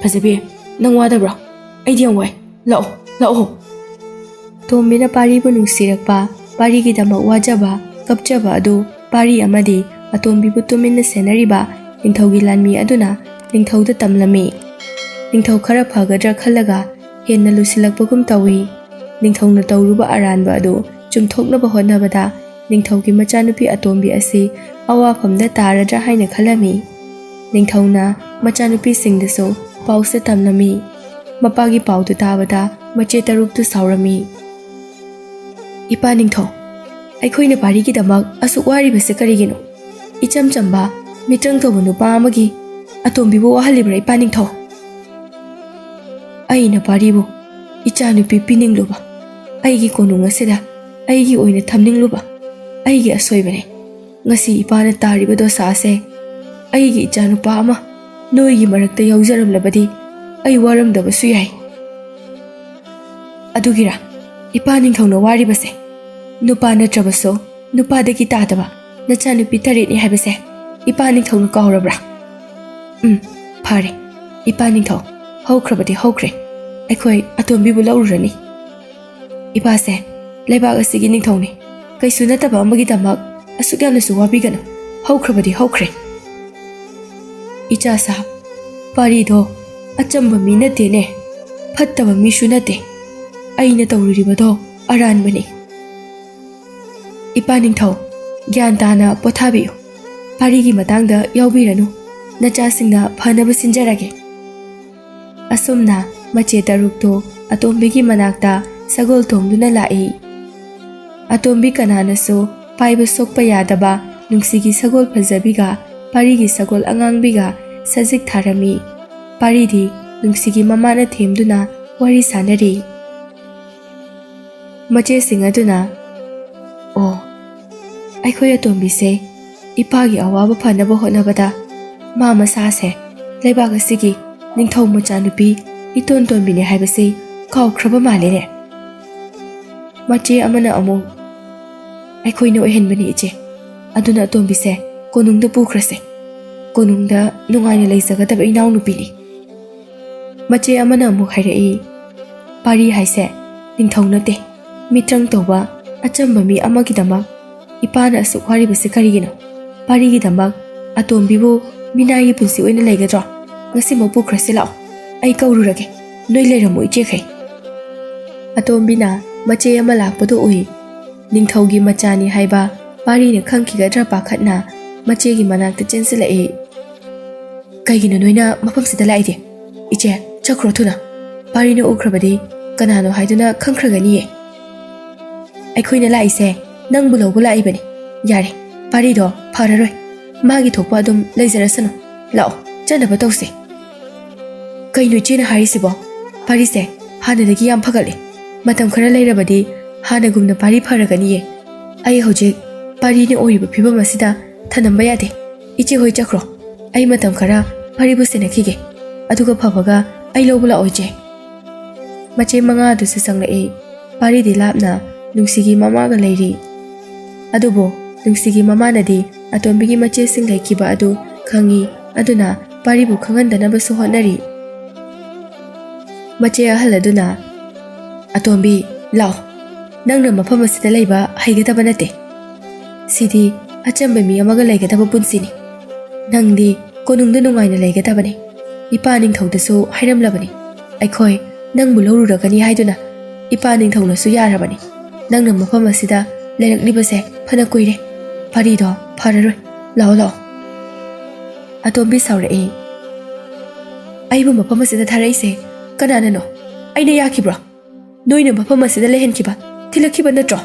ꯐꯖꯕꯤ ꯅꯪ ꯋꯥꯗꯕ꯭ꯔꯣ ꯑꯩꯗꯤ ꯌꯥꯝ ꯋꯥꯏ ꯂꯥꯛꯑꯣ ꯇꯣꯝꯕꯤꯅ ꯄꯥꯔꯤꯕꯨ ꯅꯨꯡꯁꯤꯔꯛꯄ ꯄꯥꯔꯤꯒꯤꯗꯃꯛ ꯋꯥꯖꯕ ꯀꯞꯆꯕ ꯑꯗꯨ ꯄꯥꯔꯤ ꯑꯃꯗꯤ ꯑꯇꯣꯝꯕꯤꯕꯨ ꯇꯨꯃꯤꯟꯅ ꯁꯦꯟꯅꯔꯤꯕ ꯅꯤꯡꯊꯧꯒꯤ ꯂꯥꯟꯃꯤ ꯑꯗꯨꯅ ꯅꯤꯡꯊꯧꯗ ꯇꯝꯂꯝꯃꯤ꯫ ꯅꯤꯡꯊꯧ ꯈꯔ ꯐꯒꯗ꯭ꯔꯥ ꯈꯜꯂꯒ ꯍꯦꯟꯅ ꯂꯨꯁꯤꯜꯂꯛꯄꯒꯨꯝ ꯇꯧꯏ꯫ ꯅꯤꯡꯊꯧꯅ ꯇꯧꯔꯨꯕ ꯑꯔꯥꯟꯕ ꯑꯗꯨ ꯆꯨꯝꯊꯣꯛꯅꯕ ꯍꯣꯠꯅꯕꯗ ꯅꯤꯡꯊꯧꯒꯤ ꯃꯆꯥꯅꯨꯄꯤ ꯑꯇꯣꯝꯕꯤ ꯑꯁꯤ ꯑꯋꯥꯐꯝꯗ ꯇꯥꯔꯗ꯭ꯔꯥ ꯍꯥꯏꯅ ꯈꯜꯂꯝꯃꯤ꯫ ꯅꯤꯡꯊꯧꯅ ꯃꯆꯥꯅꯨꯄꯤꯁꯤꯡꯗꯁꯨ ꯄꯥꯎꯁꯦ ꯇꯝꯂꯝꯃꯤ꯫ ꯃꯄꯥꯒꯤ ꯄꯥꯎꯗꯨ ꯇꯥꯕꯗ ꯃꯆꯦ ꯇꯔꯨꯛꯇꯨ ꯁꯥꯎꯔꯝꯃꯤ꯫ ꯏꯄꯥ ꯅꯤꯡꯊꯧ, ꯑꯩꯈꯣꯏꯅ ꯄꯥꯔꯤꯒꯤꯗꯃꯛ ꯑꯁꯨꯛ ꯋꯥꯔꯤꯕꯁꯦ ꯀꯔꯤꯒꯤꯅꯣ? ꯏꯆꯝ ꯆꯝꯕ ꯃꯤꯇ꯭ꯔꯪ ꯇꯧꯕ ꯅꯨꯄꯥ ꯑꯃꯒꯤ ꯑꯇꯣꯝꯕꯤꯕꯨ ꯋꯥꯍꯜꯂꯤꯕ꯭ꯔꯥ ꯏꯄꯥ ꯅꯤꯡꯊꯧ? ꯑꯩꯅ ꯄꯥꯔꯤꯕꯨ ꯏꯆꯥꯅꯨꯄꯤ ꯄꯤꯅꯤꯡꯂꯨꯕ, ꯑꯩꯒꯤ ꯀꯣꯅꯨꯡ ꯑꯁꯤꯗ ꯑꯩꯒꯤ ꯑꯣꯏꯅ ꯊꯝꯅꯤꯡꯂꯨꯕ ꯑꯩꯒꯤ ꯑꯁꯣꯏꯕꯅꯤ꯫ ꯉꯁꯤ ꯏꯄꯥꯅ ꯇꯥꯔꯤꯕ ꯗꯣꯁꯥ ꯑꯁꯦ ꯑꯩꯒꯤ ꯏꯆꯥꯅꯨꯄꯥ ꯑꯃ ꯅꯣꯏꯒꯤ ꯃꯔꯛꯇ ꯌꯥꯎꯖꯔꯝꯂꯕꯗꯤ ꯑꯩ ꯋꯥꯔꯝꯗꯕꯁꯨ ꯌꯥꯏ꯫ ꯑꯗꯨꯒꯤꯔꯥ ꯏꯄꯥ ꯅꯤꯡꯊꯧꯅ ꯋꯥꯔꯤꯕꯁꯦ? ꯅꯨꯄꯥ ꯅꯠꯇ꯭ꯔꯕꯁꯨ ꯅꯨꯄꯥꯗꯒꯤ ꯇꯥꯗꯕ ꯅꯆꯥꯅꯨꯄꯤ 8ꯅꯤ ꯍꯥꯏꯕꯁꯦ ꯏꯄꯥ ꯅꯤꯡꯊꯧꯅ ꯀꯥꯎꯔꯕ꯭ꯔꯥ? ꯐꯔꯦ ꯏꯄꯥ ꯅꯤꯡꯊꯧ, ꯍꯧꯈ꯭ꯔꯕꯗꯤ ꯍꯧꯈ꯭ꯔꯦ, ꯑꯩꯈꯣꯏ ꯑꯇꯣꯝꯕꯤꯕꯨ ꯂꯧꯔꯨꯔꯅꯤ꯫ ꯏꯄꯥꯁꯦ ꯂꯩꯕꯥꯛ ꯑꯁꯤꯒꯤ ꯅꯤꯡꯊꯧꯅꯤ, ꯀꯩꯁꯨ ꯅꯠꯇꯕ ꯑꯃꯒꯤꯗꯃꯛ ꯑꯁꯨꯛ ꯌꯥꯝꯅꯁꯨ ꯋꯥꯕꯤꯒꯅꯨ, ꯍꯧꯈ꯭ꯔꯕꯗꯤ ꯍꯧꯈ꯭ꯔꯦ꯫ ꯏꯆꯥ ꯁꯥꯍꯕ, ꯄꯥꯔꯤꯗꯣ ꯑꯆꯝꯕ ꯃꯤ ꯅꯠꯇꯦꯅꯦ, ꯐꯠꯇꯕ ꯃꯤꯁꯨ ꯅꯠꯇꯦ, ꯑꯩꯅ ꯇꯧꯔꯨꯔꯤꯕꯗꯣ ꯑꯔꯥꯟꯕꯅꯤ꯫ ꯏꯄꯥ ꯅꯤꯡꯊꯧ, ꯒ꯭ꯌꯥꯟ ꯇꯥꯅ ꯄꯣꯊꯥꯕꯤꯌꯨ, ꯄꯥꯔꯤꯒꯤ ꯃꯇꯥꯡꯗ ꯌꯥꯎꯕꯤꯔꯅꯨ, ꯅꯆꯥꯁꯤꯡꯅ ꯐꯅꯕ ꯁꯤꯟꯖꯔꯒꯦ꯫ ꯑꯁꯨꯝꯅ ꯃꯆꯦ ꯇꯔꯨꯛꯇꯨ ꯑꯇꯣꯝꯕꯤꯒꯤ ꯃꯅꯥꯛꯇ ꯁꯒꯣꯜ ꯇꯣꯡꯗꯨꯅ ꯂꯥꯛꯏ꯫ ꯑꯇꯣꯝꯕꯤ ꯀꯅꯥꯅꯁꯨ ꯄꯥꯏꯕ ꯁꯣꯛꯄ ꯌꯥꯗꯕ ꯅꯨꯡꯁꯤꯒꯤ ꯁꯒꯣꯜ ꯐꯖꯕꯤꯒ ꯄꯥꯔꯤꯒꯤ ꯁꯒꯣꯜ ꯑꯉꯥꯡꯕꯤꯒ ꯁꯖꯤꯛ ꯊꯥꯔꯝꯃꯤ꯫ ꯄꯥꯔꯤꯗꯤ ꯅꯨꯡꯁꯤꯒꯤ ꯃꯃꯥꯅ ꯊꯦꯝꯗꯨꯅ ꯋꯥꯔꯤ ꯁꯥꯅꯔꯤ꯫ ꯃꯆꯦꯁꯤꯡ ꯑꯗꯨꯅ, ꯑꯣ, ꯑꯩꯈꯣꯏ ꯑꯇꯣꯝꯕꯤꯁꯦ ꯏꯄꯥꯒꯤ ꯑꯋꯥꯕ ꯐꯅꯕ ꯍꯣꯠꯅꯕꯗ ꯃꯥ ꯃꯁꯥꯁꯦ ꯂꯩꯕꯥꯛ ꯑꯁꯤꯒꯤ ꯅꯤꯡꯊꯧ ꯃꯆꯥꯅꯨꯄꯤ ꯏꯇꯣꯟ ꯇꯣꯟꯕꯤꯅꯦ ꯍꯥꯏꯕꯁꯤ ꯀꯥꯎꯈ꯭ꯔꯕ ꯃꯥꯜꯂꯦꯅꯦ꯫ ꯃꯆꯦ ꯑꯃꯅ ꯑꯃꯨꯛ, ꯑꯩꯈꯣꯏꯅ ꯑꯣꯏꯍꯟꯕꯅꯤ ꯏꯆꯦ, ꯑꯗꯨꯅ ꯑꯇꯣꯝꯕꯤꯁꯦ ꯀꯣꯅꯨꯡꯗ ꯄꯨꯈ꯭ꯔꯁꯦ, ꯀꯣꯅꯨꯡꯗ ꯅꯨꯡꯉꯥꯏꯅ ꯂꯩꯖꯒꯗꯕ ꯏꯅꯥꯎꯅꯨꯄꯤꯅꯤ꯫ ꯃꯆꯦ ꯑꯃꯅ ꯑꯃꯨꯛ ꯍꯥꯏꯔꯛꯏ, ꯄꯥꯔꯤ ꯍꯥꯏꯁꯦ ꯅꯤꯡꯊꯧ ꯅꯠꯇꯦ, ꯃꯤꯇ꯭ꯔꯪ ꯇꯧꯕ ꯑꯆꯝꯕ ꯃꯤ ꯑꯃꯒꯤꯗꯃꯛ ꯏꯄꯥꯅ ꯑꯁꯨꯛ ꯋꯥꯔꯤꯕꯁꯤ ꯀꯔꯤꯒꯤꯅꯣ? ꯄꯥꯔꯤꯒꯤꯗꯃꯛ ꯑꯇꯣꯝꯕꯤꯕꯨ ꯃꯤꯅꯥꯏꯒꯤ ꯄꯨꯟꯁꯤ ꯑꯣꯏꯅ ꯂꯩꯒꯗ꯭ꯔꯣ? ꯉꯁꯤꯃꯛ ꯄꯨꯈ꯭ꯔꯁꯤ ꯂꯥꯛꯑꯣ, ꯑꯩ ꯀꯧꯔꯨꯔꯒꯦ, ꯅꯣꯏ ꯂꯩꯔꯝꯃꯨ ꯏꯆꯦꯈꯩ꯫ ꯑꯇꯣꯝꯕꯤꯅ ꯃꯆꯦ ꯑꯃ ꯂꯥꯛꯄꯗꯨ ꯎꯏ꯫ ꯅꯤꯡꯊꯧꯒꯤ ꯃꯆꯥꯅꯤ ꯍꯥꯏꯕ ꯄꯥꯔꯤꯅ ꯈꯪꯈꯤꯒꯗ꯭ꯔꯥ ꯄꯥꯈꯠꯅ ꯃꯆꯦꯒꯤ ꯃꯅꯥꯛꯇ ꯆꯦꯟꯁꯤꯜꯂꯛꯏ꯫ ꯀꯩꯒꯤꯅꯣ ꯅꯣꯏꯅ ꯃꯐꯝꯁꯤꯗ ꯂꯥꯛꯏꯗꯤ? ꯏꯆꯦ ꯆꯠꯈ꯭ꯔꯣ ꯊꯨꯅ, ꯄꯥꯔꯤꯅ ꯎꯈ꯭ꯔꯕꯗꯤ ꯀꯅꯥꯅꯣ ꯍꯥꯏꯗꯨꯅ ꯈꯪꯈ꯭ꯔꯒꯅꯤꯌꯦ꯫ ꯑꯩꯈꯣꯏꯅ ꯂꯥꯛꯏꯁꯦ ꯅꯪꯕꯨ ꯂꯧꯕ ꯂꯥꯛꯏꯕꯅꯤ꯫ ꯌꯥꯔꯦ, ꯄꯥꯔꯤꯗꯣ ꯐꯔꯔꯣꯏ, ꯃꯥꯒꯤ ꯊꯣꯛꯄ ꯑꯗꯨꯝ ꯂꯩꯖꯔꯁꯅꯨ, ꯂꯥꯛꯑꯣ ꯆꯠꯅꯕ ꯇꯧꯁꯤ꯫ ꯀꯩꯅꯣ ꯏꯆꯦꯅ ꯍꯥꯏꯔꯤꯁꯤꯕꯣ? ꯄꯥꯔꯤꯁꯦ ꯍꯥꯟꯅꯗꯒꯤ ꯌꯥꯝ ꯐꯒꯠꯂꯦ, ꯃꯇꯝ ꯈꯔ ꯂꯩꯔꯕꯗꯤ ꯍꯥꯟꯅꯒꯨꯝꯅ ꯄꯥꯔꯤ ꯐꯔꯒꯅꯤꯌꯦ꯫ ꯑꯩ ꯍꯧꯖꯤꯛ ꯄꯥꯔꯤꯅ ꯑꯣꯏꯔꯤꯕ ꯐꯤꯕꯝ ꯑꯁꯤꯗ ꯊꯅꯝꯕ ꯌꯥꯗꯦ꯫ ꯏꯆꯦ ꯍꯣꯏ ꯆꯠꯈ꯭ꯔꯣ, ꯑꯩ ꯃꯇꯝ ꯈꯔ ꯄꯥꯔꯤꯕꯨ ꯁꯦꯟꯅꯈꯤꯒꯦ, ꯑꯗꯨꯒ ꯐꯕꯒ ꯑꯩ ꯂꯧꯕ ꯂꯥꯛꯑꯣ ꯏꯆꯦ꯫ ꯃꯆꯦ 5 ꯑꯗꯨꯁꯨ ꯆꯪꯂꯛꯏ꯫ ꯄꯥꯔꯤꯗꯤ ꯂꯥꯞꯅ ꯅꯨꯡꯁꯤꯒꯤ ꯃꯃꯥꯒ ꯂꯩꯔꯤ꯫ ꯑꯗꯨꯕꯨ ꯅꯨꯡꯁꯤꯒꯤ ꯃꯃꯥꯅꯗꯤ ꯑꯇꯣꯝꯕꯤꯒꯤ ꯃꯆꯦꯁꯤꯡ ꯂꯩꯈꯤꯕ ꯑꯗꯨ ꯈꯪꯏ, ꯑꯗꯨꯅ ꯄꯥꯔꯤꯕꯨ ꯈꯪꯍꯟꯗꯅꯕꯁꯨ ꯍꯣꯠꯅꯔꯤ꯫ ꯃꯆꯦ ꯑꯍꯜ ꯑꯗꯨꯅ, ꯑꯇꯣꯝꯕꯤ ꯂꯥꯛꯑꯣ, ꯅꯪꯅ ꯃꯐꯝ ꯑꯁꯤꯗ ꯂꯩꯕ ꯍꯩꯒꯗꯕ ꯅꯠꯇꯦ, ꯁꯤꯗꯤ ꯑꯆꯝꯕ ꯃꯤ ꯑꯃꯒ ꯂꯩꯒꯗꯕ ꯄꯨꯟꯁꯤꯅꯤ꯫ ꯅꯪꯗꯤ ꯀꯣꯅꯨꯡꯗ ꯅꯨꯡꯉꯥꯏꯅ ꯂꯩꯒꯗꯕꯅꯤ꯫ ꯏꯄꯥ ꯅꯤꯡꯊꯧꯗꯁꯨ ꯍꯥꯏꯔꯝꯂꯕꯅꯤ, ꯑꯩꯈꯣꯏ ꯅꯪꯕꯨ ꯂꯧꯔꯨꯔꯒꯅꯤ ꯍꯥꯏꯗꯨꯅ ꯏꯄꯥ ꯅꯤꯡꯊꯧꯅꯁꯨ ꯌꯥꯔꯕꯅꯤ꯫ ꯅꯪꯅ ꯃꯐꯝ ꯑꯁꯤꯗ ꯂꯩꯔꯛꯂꯤꯕꯁꯦ ꯐꯅ ꯀꯨꯏꯔꯦ, ꯄꯥꯔꯤꯗꯣ ꯐꯔꯔꯣꯏ, ꯂꯥꯛꯑꯣ ꯂꯥꯛꯑꯣ꯫ ꯑꯇꯣꯝꯕꯤ ꯁꯥꯎꯔꯛꯏ, ꯑꯩꯕꯨ ꯃꯐꯝ ꯑꯁꯤꯗ ꯊꯥꯔꯛꯏꯁꯦ ꯀꯅꯥꯅꯅꯣ? ꯑꯩꯅ ꯌꯥꯈꯤꯕ꯭ꯔꯣ? ꯅꯣꯏꯅ ꯃꯐꯝ ꯑꯁꯤꯗ ꯂꯩꯍꯟꯈꯤꯕ, ꯊꯤꯜꯂꯛꯈꯤꯕ ꯅꯠꯇ꯭ꯔꯣ?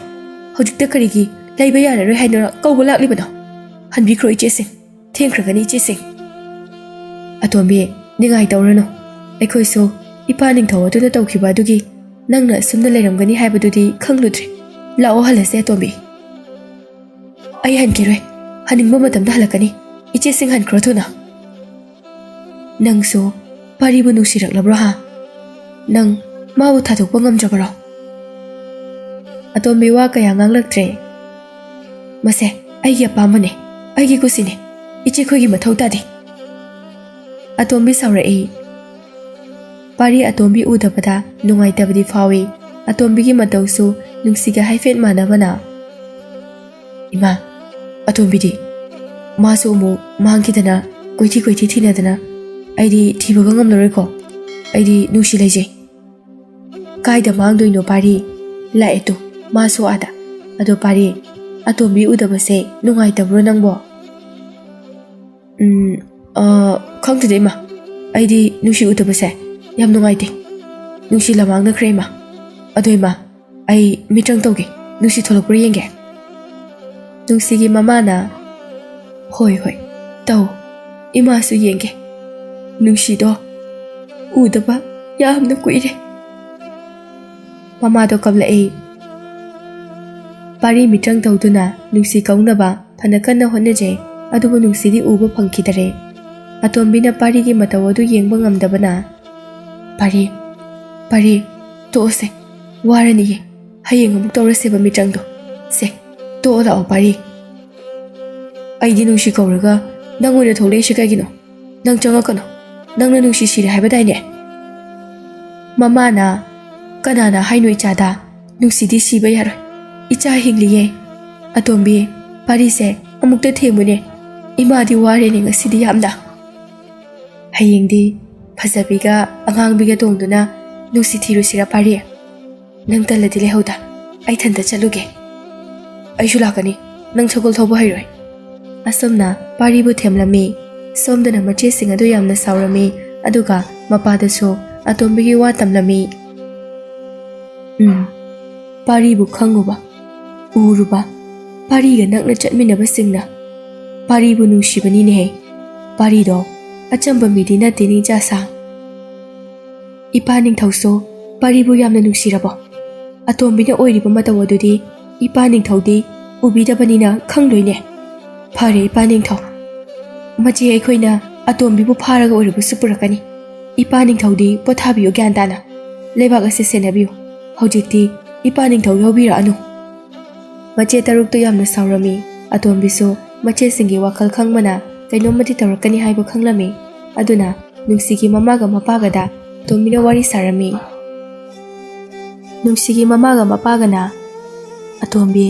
ꯍꯧꯖꯤꯛꯇ ꯀꯔꯤꯒꯤ ꯂꯩꯕ ꯌꯥꯔꯔꯣꯏ ꯍꯥꯏꯗꯨꯅ ꯀꯧꯕ ꯂꯥꯛꯂꯤꯕꯅꯣ? ꯍꯟꯕꯤꯈ꯭ꯔꯣ ꯏꯆꯦꯁꯤꯡ, ꯊꯦꯡꯈ꯭ꯔꯒꯅꯤ ꯏꯆꯦꯁꯤꯡ꯫ ꯑꯇꯣꯝꯕꯤ ꯅꯤꯡꯉꯥꯏ ꯇꯧꯔꯅꯨ, ꯑꯩꯈꯣꯏꯁꯨ ꯏꯄꯥ ꯅꯤꯡꯊꯧ ꯑꯗꯨꯅ ꯇꯧꯈꯤꯕ ꯑꯗꯨꯒꯤ ꯅꯪꯅ ꯑꯁꯨꯝꯅ ꯂꯩꯔꯝꯒꯅꯤ ꯍꯥꯏꯕꯗꯨꯗꯤ ꯈꯪꯂꯨꯗ꯭ꯔꯦ꯫ ꯂꯥꯛꯑꯣ ꯍꯜꯂꯁꯦ ꯑꯇꯣꯝꯕꯤ꯫ ꯑꯩ ꯍꯟꯈꯤꯔꯣꯏ, ꯍꯟꯅꯤꯡꯕ ꯃꯇꯝꯗ ꯍꯜꯂꯛꯀꯅꯤ, ꯏꯆꯦꯁꯤꯡ ꯍꯟꯈ꯭ꯔꯣ ꯊꯨꯅ꯫ ꯅꯪꯁꯨ ꯄꯥꯔꯤꯕꯨ ꯅꯨꯡꯁꯤꯔꯛꯂꯕ꯭ꯔꯣ ꯍꯥ? ꯅꯪ ꯃꯥꯕꯨ ꯊꯥꯗꯣꯛꯄ ꯉꯝꯗ꯭ꯔꯕꯔꯣ? ꯑꯇꯣꯝꯕꯤ ꯋꯥ ꯀꯌꯥ ꯉꯥꯡꯂꯛꯇ꯭ꯔꯦ꯫ ꯃꯁꯦ ꯑꯩꯒꯤ ꯑꯄꯥꯝꯕꯅꯦ, ꯑꯩꯒꯤ ꯀꯨꯁꯤꯅꯦ, ꯏꯆꯦꯈꯣꯏꯒꯤ ꯃꯊꯧ ꯇꯥꯗꯦ꯫ ꯑꯇꯣꯝꯕꯤ ꯁꯥꯎꯔꯛꯏ꯫ ꯄꯥꯔꯤ ꯑꯇꯣꯝꯕꯤ ꯎꯗꯕꯗ ꯅꯨꯡꯉꯥꯏꯇꯕꯗꯤ ꯐꯥꯎꯏ꯫ ꯑꯇꯣꯝꯕꯤꯒꯤ ꯃꯇꯧꯁꯨ ꯅꯨꯡꯁꯤꯒ ꯍꯥꯏꯐꯦꯠ ꯃꯥꯟꯅꯕꯅ, ꯏꯃꯥ, ꯑꯇꯣꯝꯕꯤꯗꯤ masu mu mangkidana koiti thinadana aidi thibaga ngamlaroi ko aidi nusi leije kaida mangdoino pari lae tu masu ada ado pari atombi udabase nungai tabro nangbo khangtide ma aidi nusi udabase yam nungai te nusi lamang na krema adoi ma ai mitrang toge nusi tholopur yenge nusi gi mama na hoi tau ima su yenge nusi do udaba yam na kuire mama do kabla ei pari mitrang tawduna nusi kaunaba phanakanna honneje adubu nusi di uba phangkhidare atombina pari gi mataw adu yengba ngamdabana pari to se warani ye hayeng amuk tawrase ba mitrang do se to la o pari ai di nusi kauraga nangone thole shi kagino nang changa kano nangna nusi sire haiba daine mama na kanana hainoi chada nusi di siba yaroi icha hingliye atombi pari se amukta themune ima di ware ni ngasidi yamda hayengdi phajabiga angangbiga tongduna nusi thiru sira pari nang taladi lehauda ai thanda chaluge aishu lakani nang chogol thobo hairoi asomna pari bu themlami somdana mache singa do yamna saurami aduga mapada so atombi gi wa tamlami pari bu khanguba uruba pari ga nakna chatminaba singna pari bu nushibani ne pari do achamba midina tini jasa ipaning thauso pari bu yamna nusirabo atombina oiriba matawadudi ipaning thaudi ubidabani na khangloine phare ipaning thau machi aikhoina atombi bu pharaga oiribu supurakani ipaning thaudi pothabiyo gyandana lebak ase senabiyo hojikti ipaning thau yobira anu mache taruk to yamna saurami atombi so mache singi wakal khangmana kainomati tarakani haiba khanglami aduna nungsigi mamaga mapagada tomina wari sarami nungsigi mamaga mapagana atombi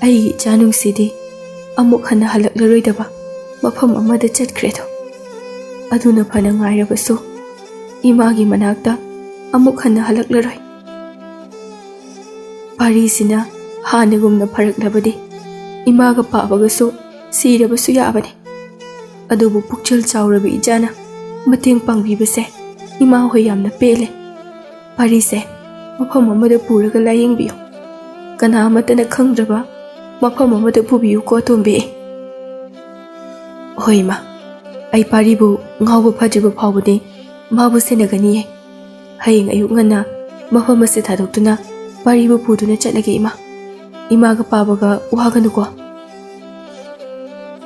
ai janungsidi amuk hana halaklaroi mafam amada chatkredo aduna phana ngairabasu imagi manakta amuk hana halaklaroi pari sina hanagumna pharaklabadi imaga pabagasu sirabasu yabani adubu pukchal chawrabi ijana mateng pangbibase ima hoi yamna pele pari se mafam amada puraga layengbiyo kana amatana khangdraba mafam amada pubiyu ko tombe hoi ma ai pari bu ngawba phajiba phawbani mabu senagani hayeng ayuk ngana mafam ase thadoktuna pari bu puduna chatlage imaga pabaga waganuko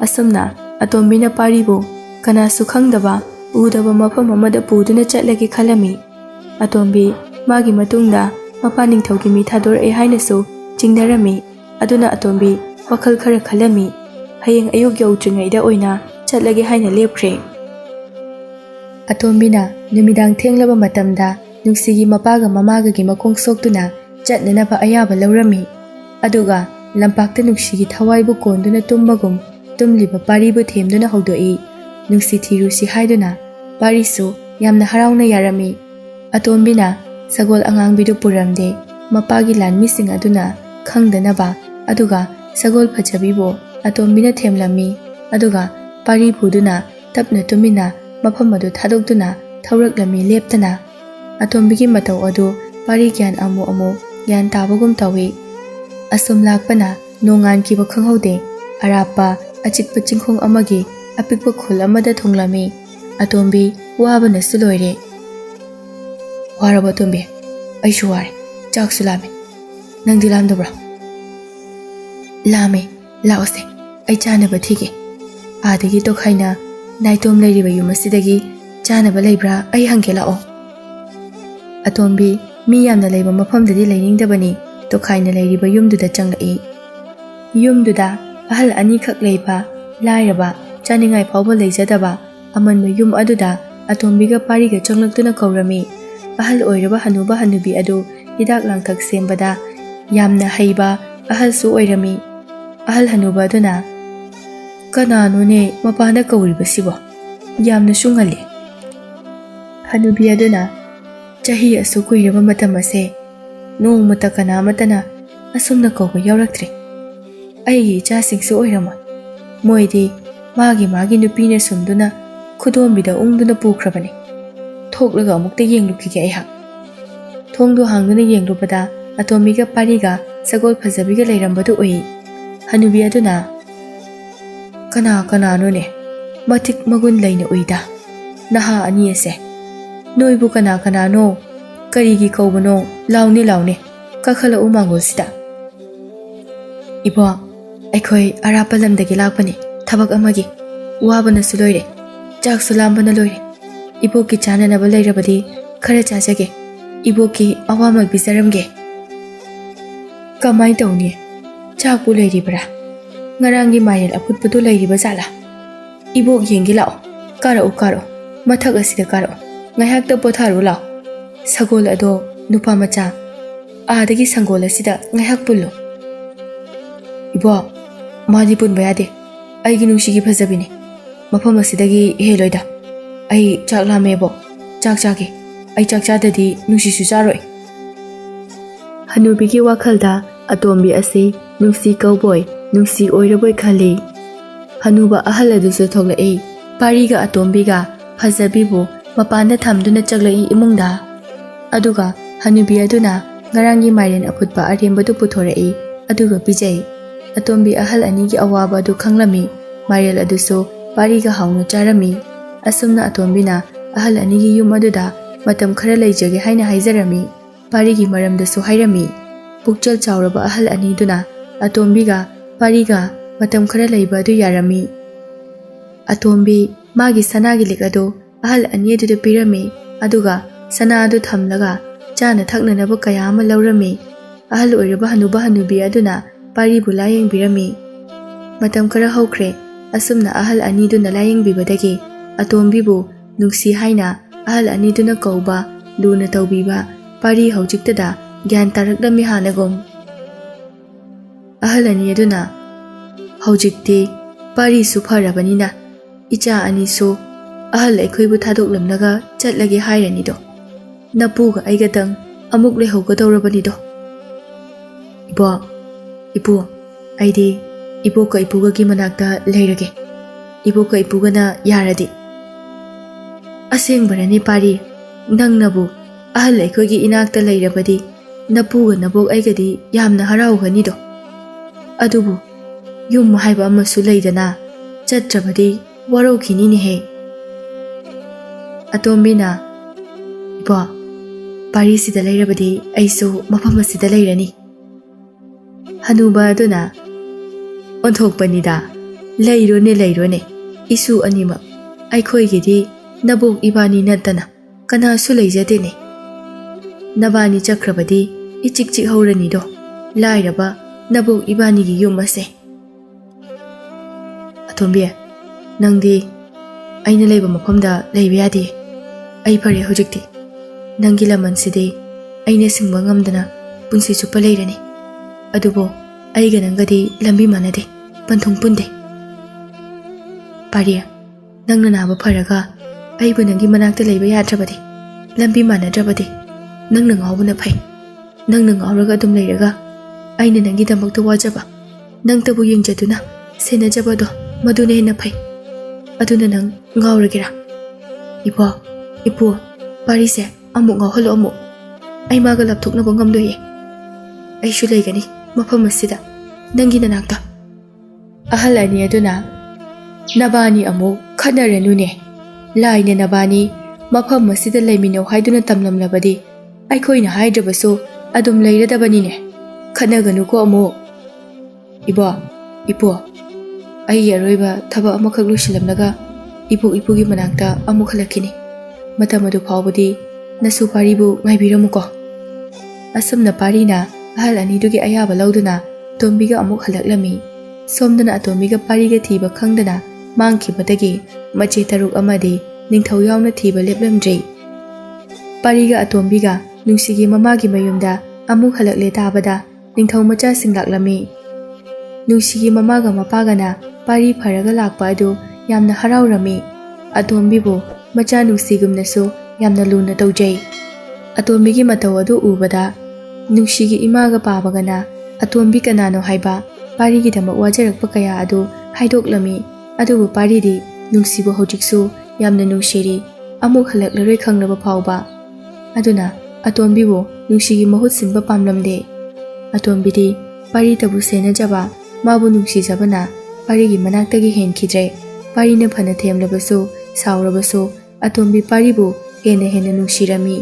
asomna atombina pari bu kana su khangdaba udaba mafam amada puduna chatlage khalami atombi magi matungda mapaning thaugi mi thador e haina su chingnarami aduna atombi wakhal khara khalami hayeng ayuk yauchingaida oina chatlage haina lepkhre atombina numidang thenglaba matamda nuksigi mapaga mamaga gi makong soktuna chatnanaba ayaba laurami aduga lampakta nuksigi thawai bu konduna tumbagum tumliba pari bu themduna hawdoi nuksi thiru si haiduna pari su yamna harauna yarami atombina sagol angang bidu puramde mapagi lanmi sing aduna khangdanaba aduga sagol phajabibo atombina themlami aduga pari buduna tapna tumina mafam adu thadokduna thawraklami leptana atombigi mataw adu pari gyan amu gyan tabagum tawi asum lakpana nongan kiba khanghaude arapa achikpa chingkhong amagi apikpa khul amada thonglami atombi wabana suloire waraba tombe aishu ware chak sulame nangdi lamdabra lame laose ai chanaba thige adagi to khaina naitom leiriba yumasidagi chanaba leibra ai hangke lao atombi mi yamna leiba mafamdadi leiringdabani to khaina leiriba yumduda changlai yumduda ahal ani khak leiba lairaba chaningai phawba leijadaba amanma yum aduda atombiga pariga changlaktuna kaurami ahal oiraba hanuba hanubi adu hidak langthak sembada yamna heiba ahal su oirami ahal hanuba aduna ꯀꯅꯥꯅꯣꯅꯦ ꯃꯄꯥꯟꯗ ꯀꯧꯔꯤꯕꯁꯤꯕꯣ? ꯌꯥꯝꯅꯁꯨ ꯉꯜꯂꯤ꯫ ꯍꯅꯨꯕꯤ ꯑꯗꯨꯅ ꯆꯍꯤ ꯑꯁꯨꯛ ꯀꯨꯏꯔꯕ ꯃꯇꯝ ꯑꯁꯦ ꯅꯣꯡꯃꯇ ꯀꯅꯥꯃꯠꯇꯅ ꯑꯁꯨꯝꯅ ꯀꯧꯕ ꯌꯥꯎꯔꯛꯇ꯭ꯔꯤ꯫ ꯑꯩꯒꯤ ꯏꯆꯥꯁꯤꯡꯁꯨ ꯑꯣꯏꯔꯝꯃꯣꯏ꯫ ꯃꯣꯏꯗꯤ ꯃꯥꯒꯤ ꯅꯨꯄꯤꯅ ꯁꯨꯝꯗꯨꯅ ꯈꯨꯗꯣꯝꯕꯤꯗ ꯎꯪꯗꯨꯅ ꯄꯨꯈ꯭ꯔꯕꯅꯤ꯫ ꯊꯣꯛꯂꯒ ꯑꯃꯨꯛꯇ ꯌꯦꯡꯂꯨꯈꯤꯒꯦ ꯑꯩꯍꯥꯛ꯫ ꯊꯣꯡꯗꯣ ꯍꯥꯡꯗꯨꯅ ꯌꯦꯡꯂꯨꯕꯗ ꯑꯇꯣꯝꯕꯤꯒ ꯄꯥꯔꯤꯒ ꯁꯒꯣꯜ ꯐꯖꯕꯤꯒ ꯂꯩꯔꯝꯕꯗꯨ ꯎꯏ꯫ ꯍꯅꯨꯕꯤ ꯑꯗꯨꯅ ꯀꯅꯥꯅꯣꯅꯦ ꯃꯇꯤꯛ ꯃꯒꯨꯟ ꯂꯩꯅ ꯎꯏꯗ ꯅꯍꯥ ꯑꯅꯤ ꯑꯁꯦ꯫ ꯅꯣꯏꯕꯨ ꯀꯅꯥꯅꯣ? ꯀꯔꯤꯒꯤ ꯀꯧꯕꯅꯣ? ꯂꯥꯎꯅꯦ ꯀꯥꯈꯠꯂꯛꯎ ꯃꯥꯡꯒꯣꯜꯁꯤꯗ꯫ ꯏꯕꯣ, ꯑꯩꯈꯣꯏ ꯑꯔꯥꯞꯄ ꯂꯝꯗꯒꯤ ꯂꯥꯛꯄꯅꯤ ꯊꯕꯛ ꯑꯃꯒꯤ꯫ ꯋꯥꯕꯅꯁꯨ ꯂꯣꯏꯔꯦ, ꯆꯥꯛꯁꯨ ꯂꯥꯝꯕꯅ ꯂꯣꯏꯔꯦ꯫ ꯏꯕꯣꯛꯀꯤ ꯆꯥꯅꯅꯕ ꯂꯩꯔꯕꯗꯤ ꯈꯔ ꯆꯥꯖꯒꯦ, ꯏꯕꯣꯛꯀꯤ ꯑꯋꯥꯃꯜ ꯄꯤꯖꯔꯝꯒꯦ꯫ ꯀꯃꯥꯏ ꯇꯧꯅꯤ? ꯆꯥꯛꯄꯨ ꯂꯩꯔꯤꯕ꯭ꯔꯥ? ꯉꯔꯥꯡꯒꯤ ꯃꯥꯏꯔꯦꯜ ꯑꯐꯨꯠꯄꯗꯨ ꯂꯩꯔꯤꯕ ꯖꯥꯠꯂꯥ? ꯏꯕꯣꯛ ꯌꯦꯡꯒꯦ ꯂꯥꯛꯑꯣ꯫ ꯀꯥꯔꯛꯎ ꯃꯊꯛ ꯑꯁꯤꯗ ꯀꯥꯔꯛꯎ꯫ ꯉꯥꯏꯍꯥꯛꯇ ꯄꯣꯊꯥꯔꯨ ꯂꯥꯛꯑꯣ꯫ ꯁꯒꯣꯜ ꯑꯗꯣ ꯅꯨꯄꯥ ꯃꯆꯥ, ꯑꯥꯗꯒꯤ ꯁꯪꯒꯣꯜ ꯑꯁꯤꯗ ꯉꯥꯏꯍꯥꯛ ꯄꯨꯜꯂꯨ꯫ ꯏꯕꯣ, ꯃꯥꯗꯤ ꯄꯨꯟꯕ ꯌꯥꯗꯦ, ꯑꯩꯒꯤ ꯅꯨꯡꯁꯤꯒꯤ ꯐꯖꯕꯤꯅꯤ꯫ ꯃꯐꯝ ꯑꯁꯤꯗꯒꯤ ꯍꯦꯜꯂꯣꯏꯗ꯫ ꯑꯩ ꯆꯥꯛ ꯂꯥꯝꯃꯦꯕꯣ, ꯆꯥꯛ ꯆꯥꯒꯦ꯫ ꯑꯩ ꯆꯥꯛ ꯆꯥꯗꯗꯤ ꯅꯨꯡꯁꯤꯁꯨ ꯆꯥꯔꯣꯏ꯫ ꯍꯅꯨꯕꯤꯒꯤ ꯋꯥꯈꯜꯗ ꯑꯇꯣꯝꯕꯤ ꯑꯁꯤ ꯅꯨꯡꯁꯤ ꯀꯧꯕꯣꯏ ꯅꯨꯡꯁꯤ ꯑꯣꯏꯔꯕꯣꯏ ꯈꯜꯂꯤ꯫ ꯍꯅꯨꯕ ꯑꯍꯜ ꯑꯗꯨꯁꯨ ꯊꯣꯛꯂꯛꯏ꯫ ꯄꯥꯔꯤꯒ ꯑꯇꯣꯝꯕꯤꯒ ꯐꯖꯕꯤꯕꯨ ꯃꯄꯥꯟꯗ ꯊꯝꯗꯨꯅ ꯆꯪꯂꯛꯏ ꯏꯃꯨꯡꯗ꯫ ꯑꯗꯨꯒ ꯍꯅꯨꯕꯤ ꯑꯗꯨꯅ ꯉꯔꯥꯡꯒꯤ ꯃꯥꯏꯔꯦꯟ ꯑꯐꯨꯠꯄ ꯑꯔꯦꯝꯕꯗꯨ ꯄꯨꯊꯣꯔꯛꯏ, ꯑꯗꯨꯒ ꯄꯤꯖꯩ꯫ ꯑꯇꯣꯝꯕꯤ ꯑꯍꯜ ꯑꯅꯤꯒꯤ ꯑꯋꯥꯕ ꯑꯗꯨ ꯈꯪꯂꯝꯃꯤ꯫ ꯃꯥꯏꯔꯦꯜ ꯑꯗꯨꯁꯨ ꯄꯥꯔꯤꯒ ꯍꯥꯎꯅ ꯆꯥꯔꯝꯃꯤ꯫ ꯑꯁꯨꯝꯅ ꯑꯇꯣꯝꯕꯤꯅ ꯑꯍꯜ ꯑꯅꯤꯒꯤ ꯌꯨꯝ ꯑꯗꯨꯗ ꯃꯇꯝ ꯈꯔ ꯂꯩꯖꯒꯦ ꯍꯥꯏꯅ ꯍꯥꯏꯖꯔꯝꯃꯤ꯫ ꯄꯥꯔꯤꯒꯤ ꯃꯔꯝꯗꯁꯨ ꯍꯥꯏꯔꯝꯃꯤ꯫ ꯄꯨꯛꯆꯦꯜ ꯆꯥꯎꯔꯕ ꯑꯍꯜ ꯑꯅꯤꯗꯨꯅ ꯑꯇꯣꯝꯕꯤꯒ ꯄꯥꯔꯤꯒ ꯃꯇꯝ ꯈꯔ ꯂꯩꯕ ꯑꯗꯨ ꯌꯥꯔꯝꯃꯤ꯫ ꯑꯇꯣꯝꯕꯤ ꯃꯥꯒꯤ ꯁꯅꯥꯒꯤ ꯂꯤꯛ ꯑꯗꯨ ꯑꯍꯜ ꯑꯅꯤ ꯑꯗꯨꯗ ꯄꯤꯔꯝꯃꯤ, ꯑꯗꯨꯒ ꯁꯅꯥ ꯑꯗꯨ ꯊꯝꯂꯒ ꯆꯥꯅ ꯊꯛꯅꯅꯕ ꯀꯌా ꯑꯃ ꯂꯧꯔꯝꯃꯤ꯫ ꯑꯍꯜ ꯑꯣꯏꯔꯕ ꯍꯅꯨꯕ ꯍꯅꯨꯕꯤ ꯑꯗꯨꯅ ꯄꯥꯔꯤꯕꯨ ꯂꯥꯌꯦꯡꯕꯤꯔꯝꯃꯤ꯫ ꯃꯇꯝ ꯈꯔ ꯍꯧꯈ꯭ꯔꯦ꯫ ꯑꯁꯨꯝꯅ ꯑꯍꯜ ꯑꯅꯤꯗꯨꯅ ꯂꯥꯌꯦꯡꯕꯤꯕꯗꯒꯤ ꯑꯇꯣꯝꯕꯤꯕꯨ ꯅꯨꯡꯁꯤ ꯍꯥꯏꯅ ꯑꯍꯜ ꯑꯅꯤꯗꯨꯅ ꯀꯧꯕ, ꯂꯨꯅ ꯇꯧꯕꯤꯕ ꯄꯥꯔꯤ ꯍꯧꯖꯤꯛꯇꯗ ꯒ꯭ꯌꯥꯟ ꯇꯥꯔꯛꯂꯝꯃꯤ ꯍꯥꯟꯅꯒꯨꯝ꯫ ꯑꯍꯜ ꯑꯅꯤ ꯑꯗꯨꯅ ꯍꯧꯖꯤꯛꯇꯤ ꯄꯥꯔꯤꯁꯨ ꯐꯔꯕꯅꯤꯅ ꯏꯆꯥ ꯑꯅꯤꯁꯨ ꯑꯍꯜ ꯑꯩꯈꯣꯏꯕꯨ ꯊꯥꯗꯣꯛꯂꯝꯂꯒ ꯆꯠꯂꯒꯦ ꯍꯥꯏꯔꯅꯤꯗꯣ꯫ ꯅꯄꯨꯒ ꯑꯩꯒꯗꯪ ꯑꯃꯨꯛ ꯂꯩꯍꯧꯒꯗꯧꯔꯕꯅꯤꯗꯣ꯫ ꯏꯄꯨ, ꯑꯩꯗꯤ ꯏꯕꯣꯛꯀ ꯏꯄꯨꯒꯒꯤ ꯃꯅꯥꯛꯇ ꯂꯩꯔꯒꯦ, ꯏꯕꯣꯛꯀ ꯏꯄꯨꯒꯅ ꯌꯥꯔꯗꯤ꯫ ꯑꯁꯦꯡꯕꯔꯅꯤ ꯄꯥꯔꯤ? ꯅꯪꯅꯕꯨ ꯑꯍꯜ ꯑꯩꯈꯣꯏꯒꯤ ꯏꯅꯥꯛꯇ ꯂꯩꯔꯕꯗꯤ ꯅꯄꯨꯒ ꯅꯕꯣꯛ ꯑꯩꯒꯗꯤ ꯌꯥꯝꯅ ꯍꯔꯥꯎꯒꯅꯤꯗꯣ꯫ ꯑꯗꯨꯕꯨ ꯌꯨꯝ ꯍꯥꯏꯕ ꯑꯃꯁꯨ ꯂꯩꯗꯅ, ꯆꯠꯇ꯭ꯔꯕꯗꯤ ꯋꯥꯔꯧꯈꯤꯅꯤꯅꯦꯍꯦ꯫ ꯑꯇꯣꯝꯕꯤꯅ ꯏꯕꯣ, ꯄꯥꯔꯤꯁꯤꯗ ꯂꯩꯔꯕꯗꯤ ꯑꯩꯁꯨ ꯃꯐꯝ ꯑꯁꯤꯗ ꯂꯩꯔꯅꯤ꯫ ꯍꯅꯨꯕ ꯑꯗꯨꯅ ꯑꯣꯟꯊꯣꯛꯄꯅꯤꯗ, ꯂꯩꯔꯣꯅꯦ ꯏꯁꯨ ꯑꯅꯤꯃꯛ꯫ ꯑꯩꯈꯣꯏꯒꯤꯗꯤ ꯅꯕꯣꯛ ꯏꯕꯥꯅꯤ ꯅꯠꯇꯅ ꯀꯅꯥꯁꯨ ꯂꯩꯖꯗꯦꯅꯦ꯫ ꯅꯕꯥꯅꯤ ꯆꯠꯈ꯭ꯔꯕꯗꯤ ꯏꯆꯤꯛ ꯆꯤꯛꯍꯧꯔꯅꯤꯗꯣ, ꯂꯥꯏꯔꯕ ꯅꯕꯣꯛ ꯏꯕꯥꯅꯤꯒꯤ ꯌꯨꯝ ꯑꯁꯦ꯫ ꯑꯇꯣꯝꯕꯤ, ꯅꯪꯗꯤ ꯑꯩꯅ ꯂꯩꯕ ꯃꯐꯝꯗ ꯂꯩꯕ ꯌꯥꯗꯦ꯫ ꯑꯩ ꯐꯔꯦ ꯍꯧꯖꯤꯛꯇꯤ꯫ ꯅꯪꯒꯤ ꯂꯃꯟꯁꯤꯗꯤ ꯑꯩꯅ ꯁꯤꯡꯕ ꯉꯝꯗꯅ ꯄꯨꯟꯁꯤ ꯆꯨꯞꯄ ꯂꯩꯔꯅꯤ꯫ ꯑꯗꯨꯕꯨ ꯑꯩꯒ ꯅꯪꯒꯗꯤ ꯂꯝꯕꯤ ꯃꯥꯟꯅꯗꯦ, ꯄꯟꯊꯨꯡ ꯄꯨꯟꯗꯦ꯫ ꯄꯥꯔꯤ, ꯅꯪꯅ ꯅꯥꯕ ꯐꯔꯒ ꯑꯩꯕꯨ ꯅꯪꯒꯤ ꯃꯅꯥꯛꯇ ꯂꯩꯕ ꯌꯥꯗ꯭ꯔꯕꯗꯤ, ꯂꯝꯕꯤ ꯃꯥꯟꯅꯗ꯭ꯔꯕꯗꯤ ꯅꯪꯅ ꯉꯥꯎꯕꯅ ꯐꯩ꯫ ꯅꯪꯅ ꯉꯥꯎꯔꯒ ꯑꯗꯨꯝ ꯂꯩꯔꯒ ꯑꯩꯅ ꯅꯪꯒꯤꯗꯃꯛꯇ ꯋꯥꯖꯕ, ꯅꯪꯇꯕꯨ ꯌꯦꯡꯖꯗꯨꯅ ꯁꯦꯟꯅꯖꯕꯗꯣ, ꯃꯗꯨꯅ ꯍꯦꯟꯅ ꯐꯩ꯫ ꯑꯗꯨꯅ ꯅꯪ ꯉꯥꯎꯔꯒꯦꯔꯥ? ꯏꯄꯨ, ꯄꯥꯔꯤꯁꯦ ꯑꯃꯨꯛ ꯉꯥꯎꯍꯜꯂꯣ ꯑꯃꯨꯛ꯫ ꯑꯩ ꯃꯥꯒ ꯂꯥꯞꯊꯣꯛꯅꯕ ꯉꯝꯂꯣꯏꯌꯦ꯫ ꯑꯩꯁꯨ ꯂꯩꯒꯅꯤ ꯃꯐꯝ ꯑꯁꯤꯗ, ꯅꯪꯒꯤ ꯅꯅꯥꯛꯇ꯫ ꯑꯍꯜ ꯑꯅꯤ ꯑꯗꯨꯅ ꯅꯕꯥꯅꯤ ꯑꯃꯨꯛ ꯈꯠꯅꯔꯅꯨꯅꯦ꯫ ꯂꯥꯏꯅ ꯅꯕꯥꯅꯤ ꯃꯐꯝ ꯑꯁꯤꯗ ꯂꯩꯃꯤꯟꯅꯧ ꯍꯥꯏꯗꯨꯅ ꯇꯝꯂꯝꯂꯕꯗꯤ ꯑꯩꯈꯣꯏꯅ ꯍꯥꯏꯗ꯭ꯔꯕꯁꯨ ꯑꯗꯨꯝ ꯂꯩꯔꯗꯕꯅꯤꯅꯦ꯫ ꯈꯠꯅꯒꯅꯨꯀꯣ ꯑꯃꯨꯛ꯫ ꯏꯄꯨ, ꯑꯩꯒꯤ ꯑꯔꯣꯏꯕ ꯊꯕꯛ ꯑꯃꯈꯛ ꯂꯣꯏꯁꯤꯜꯂꯝꯂꯒ ꯏꯄꯨꯒꯤ ꯃꯅꯥꯛꯇ ꯑꯃꯨꯛ ꯍꯜꯂꯛꯈꯤꯅꯤ꯫ ꯃꯇꯝ ꯑꯗꯨ ꯐꯥꯎꯕꯗꯤ ꯅꯁꯨ ꯄꯥꯔꯤꯕꯨ ꯉꯥꯏꯕꯤꯔꯝꯃꯨꯀꯣ꯫ ꯑꯁꯨꯝꯅ ꯄꯥꯔꯤꯅ ꯑꯍꯜ ꯑꯅꯤꯗꯨꯒꯤ ꯑꯌꯥꯕ ꯂꯧꯗꯨꯅ ꯑꯇꯣꯝꯕꯤꯒ ꯑꯃꯨꯛ ꯍꯜꯂꯛꯂꯝꯃꯤ꯫ ꯁꯣꯝꯗꯅ ꯑꯇꯣꯝꯕꯤꯒ ꯄꯥꯔꯤꯒ ꯊꯤꯕ ꯈꯪꯗꯅ ꯃꯥꯡꯈꯤꯕꯗꯒꯤ ꯃꯆꯦ ꯇꯔꯨꯛ ꯑꯃꯗꯤ ꯅꯤꯡꯊꯧ ꯌꯥꯎꯅ ꯊꯤꯕ ꯂꯦꯞꯂꯝꯗ꯭ꯔꯤ꯫ ꯄꯥꯔꯤꯒ ꯑꯇꯣꯝꯕꯤꯒ ꯅꯨꯡꯁꯤꯒꯤ ꯃꯃꯥꯒꯤ ꯃꯌꯨꯝꯗ ꯑꯃꯨꯛ ꯍꯜꯂꯛꯂꯦ ꯇꯥꯕꯗ ꯅꯤꯡꯊꯧ ꯃꯆꯥꯁꯤꯡ ꯂꯥꯛꯂꯝꯃꯤ꯫ ꯅꯨꯡꯁꯤꯒꯤ ꯃꯃꯥꯒ ꯃꯄꯥꯒꯅ ꯄꯥꯔꯤ ꯐꯔꯒ ꯂꯥꯛꯄ ꯑꯗꯨ ꯌꯥꯝꯅ ꯍꯔꯥꯎꯔꯝꯃꯤ꯫ ꯑꯇꯣꯝꯕꯤꯕꯨ ꯃꯆꯥ ꯅꯨꯡꯁꯤꯒꯨꯝꯅꯁꯨ ꯌꯥꯝꯅ ꯂꯨꯅ ꯇꯧꯖꯩ꯫ ꯑꯇꯣꯝꯕꯤꯒꯤ ꯃꯇꯧ ꯑꯗꯨ ꯎꯕꯗ ꯅꯨꯡꯁꯤꯒꯤ ꯏꯃꯥꯒ ꯄꯥꯕꯒꯅ ꯑꯇꯣꯝꯕꯤ ꯀꯅꯥꯅꯣ ꯍꯥꯏꯕ ꯄꯥꯔꯤꯒꯤꯗꯃꯛ ꯋꯥꯖꯔꯛꯄ ꯀꯌꯥ ꯑꯗꯨ ꯍꯥꯏꯗꯣꯛꯂꯝꯃꯤ꯫ ꯑꯗꯨꯕꯨ ꯄꯥꯔꯤꯗꯤ ꯅꯨꯡꯁꯤꯕꯨ ꯍꯧꯖꯤꯛꯁꯨ ꯌꯥꯝꯅ ꯅꯨꯡꯁꯤꯔꯤ, ꯑꯃꯨꯛ ꯍꯜꯂꯛꯂꯔꯣꯏ ꯈꯪꯂꯕ ꯐꯥꯎꯕ꯫ ꯑꯗꯨꯅ ꯑꯇꯣꯝꯕꯤꯕꯨ ꯅꯨꯡꯁꯤꯒꯤ ꯃꯍꯨꯠ ꯁꯤꯟꯕ ꯄꯥꯝꯂꯝꯗꯦ꯫ ꯑꯇꯣꯝꯕꯤꯗꯤ ꯄꯥꯔꯤꯇꯕꯨ ꯁꯦꯟꯅꯖꯕ, ꯃꯥꯕꯨ ꯅꯨꯡꯁꯤꯖꯕꯅ ꯄꯥꯔꯤꯒꯤ ꯃꯅꯥꯛꯇꯒꯤ ꯍꯦꯟꯈꯤꯗ꯭ꯔꯦ꯫ ꯄꯥꯔꯤꯅ ꯐꯅ ꯊꯦꯝꯂꯕꯁꯨ ꯁꯥꯎꯔꯕꯁꯨ ꯑꯇꯣꯝꯕꯤ ꯄꯥꯔꯤꯕꯨ ꯍꯦꯟꯅ ꯍꯦꯟꯅ ꯅꯨꯡꯁꯤꯔꯝꯃꯤ꯫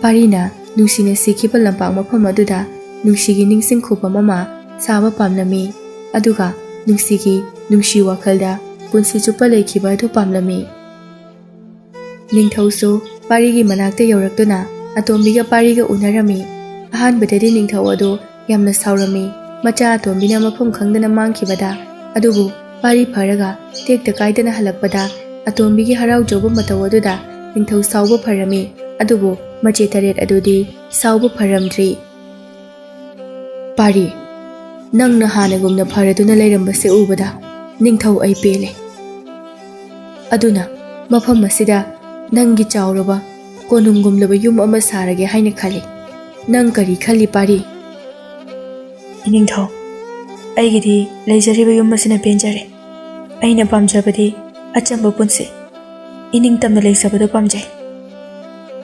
ꯄꯥꯔꯤꯅ ꯅꯨꯡꯁꯤꯅ ꯁꯤꯈꯤꯕ ꯂꯝꯄꯥꯛ ꯃꯐꯝ ꯑꯗꯨꯗ ꯅꯨꯡꯁꯤꯒꯤ ꯅꯤꯡꯁꯤꯡ ꯈꯨꯕꯝ ꯑꯃ ꯁꯥꯕ ꯄꯥꯝꯂꯝꯃꯤ꯫ ꯑꯗꯨꯒ ꯅꯨꯡꯁꯤꯒꯤ ꯅꯨꯡꯁꯤ ꯋꯥꯈꯜꯗ ꯄꯨꯟꯁꯤ ꯆꯨꯞꯄ ꯂꯩꯈꯤꯕ ꯑꯗꯨ ꯄꯥꯝꯂꯝꯃꯤ꯫ ꯅꯤꯡꯊꯧꯁꯨ ꯄꯥꯔꯤꯒꯤ ꯃꯅꯥꯛꯇ ꯌꯧꯔꯛꯇꯨꯅ ꯑꯇꯣꯝꯕꯤꯒ ꯄꯥꯔꯤꯒ ꯎꯅꯔꯝꯃꯤ꯫ ꯑꯍꯥꯟꯕꯗꯗꯤ ꯅꯤꯡꯊꯧ ꯑꯗꯨ ꯌꯥꯝꯅ ꯁꯥꯎꯔꯝꯃꯤ, ꯃꯆꯥ ꯑꯇꯣꯝꯕꯤꯅ ꯃꯐꯝ ꯈꯪꯗꯅ ꯃꯥꯡꯈꯤꯕꯗ꯫ ꯑꯗꯨꯕꯨ ꯄꯥꯔꯤ ꯐꯔꯒ ꯇꯦꯛꯇ ꯀꯥꯏꯗꯅ ꯍꯜꯂꯛꯄꯗ ꯑꯇꯣꯝꯕꯤꯒꯤ ꯍꯔꯥꯎꯖꯧꯕ ꯃꯇꯧ ꯑꯗꯨꯗ ꯅꯤꯡꯊꯧ ꯁꯥꯎꯕ ꯐꯔꯝꯃꯤ꯫ ꯑꯗꯨꯕꯨ ꯃꯆꯦ ꯇꯔꯦꯠ ꯑꯗꯨꯗꯤ ꯁꯥꯎꯕ ꯐꯔꯝꯗ꯭ꯔꯤ꯫ ꯄꯥꯔꯤ, ꯅꯪꯅ ꯍꯥꯟꯅꯒꯨꯝꯅ ꯐꯔꯗꯨꯅ ꯂꯩꯔꯝꯕꯁꯦ ꯎꯕꯗ ꯅꯤꯡꯊꯧ ꯑꯩ ꯄꯦꯜꯂꯦ꯫ ꯑꯗꯨꯅ ꯃꯐꯝ ꯑꯁꯤꯗ ꯅꯪꯒꯤ ꯆꯥꯎꯔꯕ ꯀꯣꯅꯨꯡꯒꯨꯝꯂꯕ ꯌꯨꯝ ꯑꯃ ꯁꯥꯔꯒꯦ ꯍꯥꯏꯅ ꯈꯜꯂꯤ꯫ ꯅꯪ ꯀꯔꯤ ꯈꯜꯂꯤ ꯄꯥꯔꯤ? ꯏꯅꯤꯡꯊꯧ, ꯑꯩꯒꯤꯗꯤ ꯂꯩꯖꯔꯤꯕ ꯌꯨꯝ ꯑꯁꯤꯅ ꯄꯦꯟꯖꯔꯦ꯫ ꯑꯩꯅ ꯄꯥꯝꯖꯕꯗꯤ ꯑꯆꯝꯕ ꯄꯨꯟꯁꯤ, ꯏꯅꯤꯡꯇꯝꯅ ꯂꯩꯖꯕꯗꯨ ꯄꯥꯝꯖꯩ꯫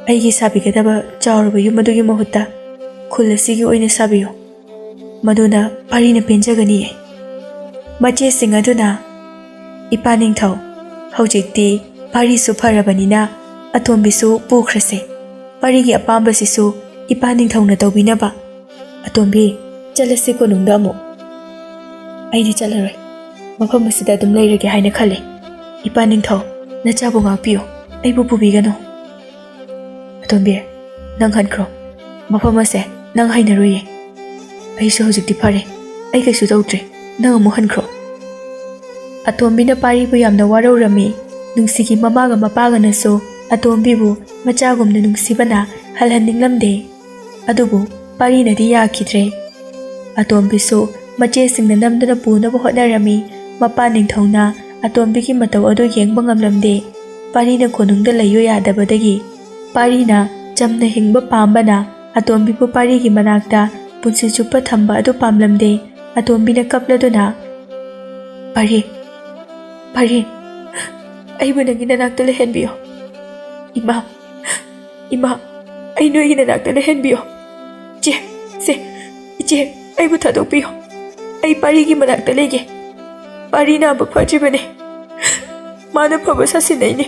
ꯑꯩꯒꯤ ꯁꯥꯕꯤꯒꯗꯕ ꯆꯥꯎꯔꯕ ꯌꯨꯝ ꯑꯗꯨꯒꯤ ꯃꯍꯨꯠꯇ ꯈꯨꯜ ꯑꯁꯤꯒꯤ ꯑꯣꯏꯅ ꯁꯥꯕꯤꯌꯨ, ꯃꯗꯨꯅ ꯄꯥꯔꯤꯅ ꯄꯦꯟꯖꯒꯅꯤꯌꯦ꯫ ꯃꯆꯦꯁꯤꯡ ꯑꯗꯨꯅ, ꯏꯄꯥ ꯅꯤꯡꯊꯧ, ꯍꯧꯖꯤꯛꯇꯤ ꯄꯥꯔꯤꯁꯨ ꯐꯔꯕꯅꯤꯅ ꯑꯇꯣꯝꯕꯤꯁꯨ ꯄꯨꯈ꯭ꯔꯁꯦ꯫ ꯄꯥꯔꯤꯒꯤ ꯑꯄꯥꯝꯕꯁꯤꯁꯨ ꯏꯄꯥ ꯅꯤꯡꯊꯧꯅ ꯇꯧꯕꯤꯅꯕ꯫ ꯑꯇꯣꯝꯕꯤ, ꯆꯠꯂꯁꯤ ꯀꯣꯅꯨꯡꯗ ꯑꯃꯨꯛ꯫ ꯑꯩꯗꯤ ꯆꯠꯂꯔꯣꯏ, ꯃꯐꯝ ꯑꯁꯤꯗ ꯑꯗꯨꯝ ꯂꯩꯔꯒꯦ ꯍꯥꯏꯅ ꯈꯜꯂꯤ꯫ ꯏꯄꯥ ꯅꯤꯡꯊꯧ, ꯅꯆꯥꯕꯨ ꯉꯥꯛꯄꯤꯌꯨ, ꯑꯩꯕꯨ ꯄꯨꯕꯤꯒꯅꯨ꯫ ꯑꯇꯣꯝꯕꯤ, ꯅꯪ ꯍꯟꯈ꯭ꯔꯣ, ꯃꯐꯝ ꯑꯁꯦ ꯅꯪ ꯍꯩꯅꯔꯣꯏꯌꯦ꯫ ꯑꯩꯁꯨ ꯍꯧꯖꯤꯛꯇꯤ ꯐꯔꯦ, ꯑꯩ ꯀꯩꯁꯨ ꯇꯧꯗ꯭ꯔꯦ, ꯅꯪ ꯑꯃꯨꯛ ꯍꯟꯈ꯭ꯔꯣ꯫ ꯑꯇꯣꯝꯕꯤꯅ ꯄꯥꯔꯤꯕꯨ ꯌꯥꯝꯅ ꯋꯥꯔꯧꯔꯝꯃꯤ꯫ ꯅꯨꯡꯁꯤꯒꯤ ꯃꯃꯥꯒ ꯃꯄꯥꯒꯅꯁꯨ ꯑꯇꯣꯝꯕꯤꯕꯨ ꯃꯆꯥꯒꯨꯝꯅ ꯅꯨꯡꯁꯤꯕꯅ ꯍꯜꯍꯟꯅꯤꯡꯂꯝꯗꯦ꯫ ꯑꯗꯨꯕꯨ ꯄꯥꯔꯤꯅꯗꯤ ꯌꯥꯈꯤꯗ꯭ꯔꯦ꯫ ꯑꯇꯣꯝꯕꯤꯁꯨ ꯃꯆꯦꯁꯤꯡꯅ ꯅꯝꯗꯨꯅ ꯄꯨꯅꯕ ꯍꯣꯠꯅꯔꯝꯃꯤ꯫ ꯃꯄꯥ ꯅꯤꯡꯊꯧꯅ ꯑꯇꯣꯝꯕꯤꯒꯤ ꯃꯇꯧ ꯑꯗꯨ ꯌꯦꯡꯕ ꯉꯝꯂꯝꯗꯦ꯫ ꯄꯥꯔꯤꯅ ꯀꯣꯅꯨꯡꯗ ꯂꯩꯌꯨ ꯌꯥꯗꯕꯗꯒꯤ ꯄꯥꯔꯤꯅ ꯆꯝꯅ ꯍꯤꯡꯕ ꯄꯥꯝꯕꯅ ꯑꯇꯣꯝꯕꯤꯕꯨ ꯄꯥꯔꯤꯒꯤ ꯃꯅꯥꯛꯇ ꯄꯨꯟꯁꯤ ꯆꯨꯞꯄ ꯊꯝꯕ ꯑꯗꯨ ꯄꯥꯝꯂꯝꯗꯦ꯫ ꯑꯇꯣꯝꯕꯤꯅ ꯀꯞꯂꯗꯨꯅ, ꯄꯥꯔꯤ, ꯄꯥꯔꯤ, ꯑꯩꯕꯨ ꯅꯪꯒꯤ ꯅꯅꯥꯛꯇ ꯂꯩꯍꯟꯕꯤꯌꯨ꯫ ꯏꯃꯥ, ꯏꯃꯥ, ꯑꯩ ꯅꯣꯏꯒꯤ ꯅꯅꯥꯛꯇ ꯂꯩꯍꯟꯕꯤꯌꯨ꯫ ꯏꯆꯦ, ꯏꯆꯦ, ꯑꯩꯕꯨ ꯊꯥꯗꯣꯛꯄꯤꯌꯨ, ꯑꯩ ꯄꯥꯔꯤꯒꯤ ꯃꯅꯥꯛꯇ ꯂꯩꯒꯦ꯫ ꯄꯥꯔꯤ ꯅꯥꯕ ꯐꯗ꯭ꯔꯤꯕꯅꯦ, ꯃꯥꯅ ꯐꯕ ꯁꯥꯁꯤꯟꯅꯩꯅꯦ,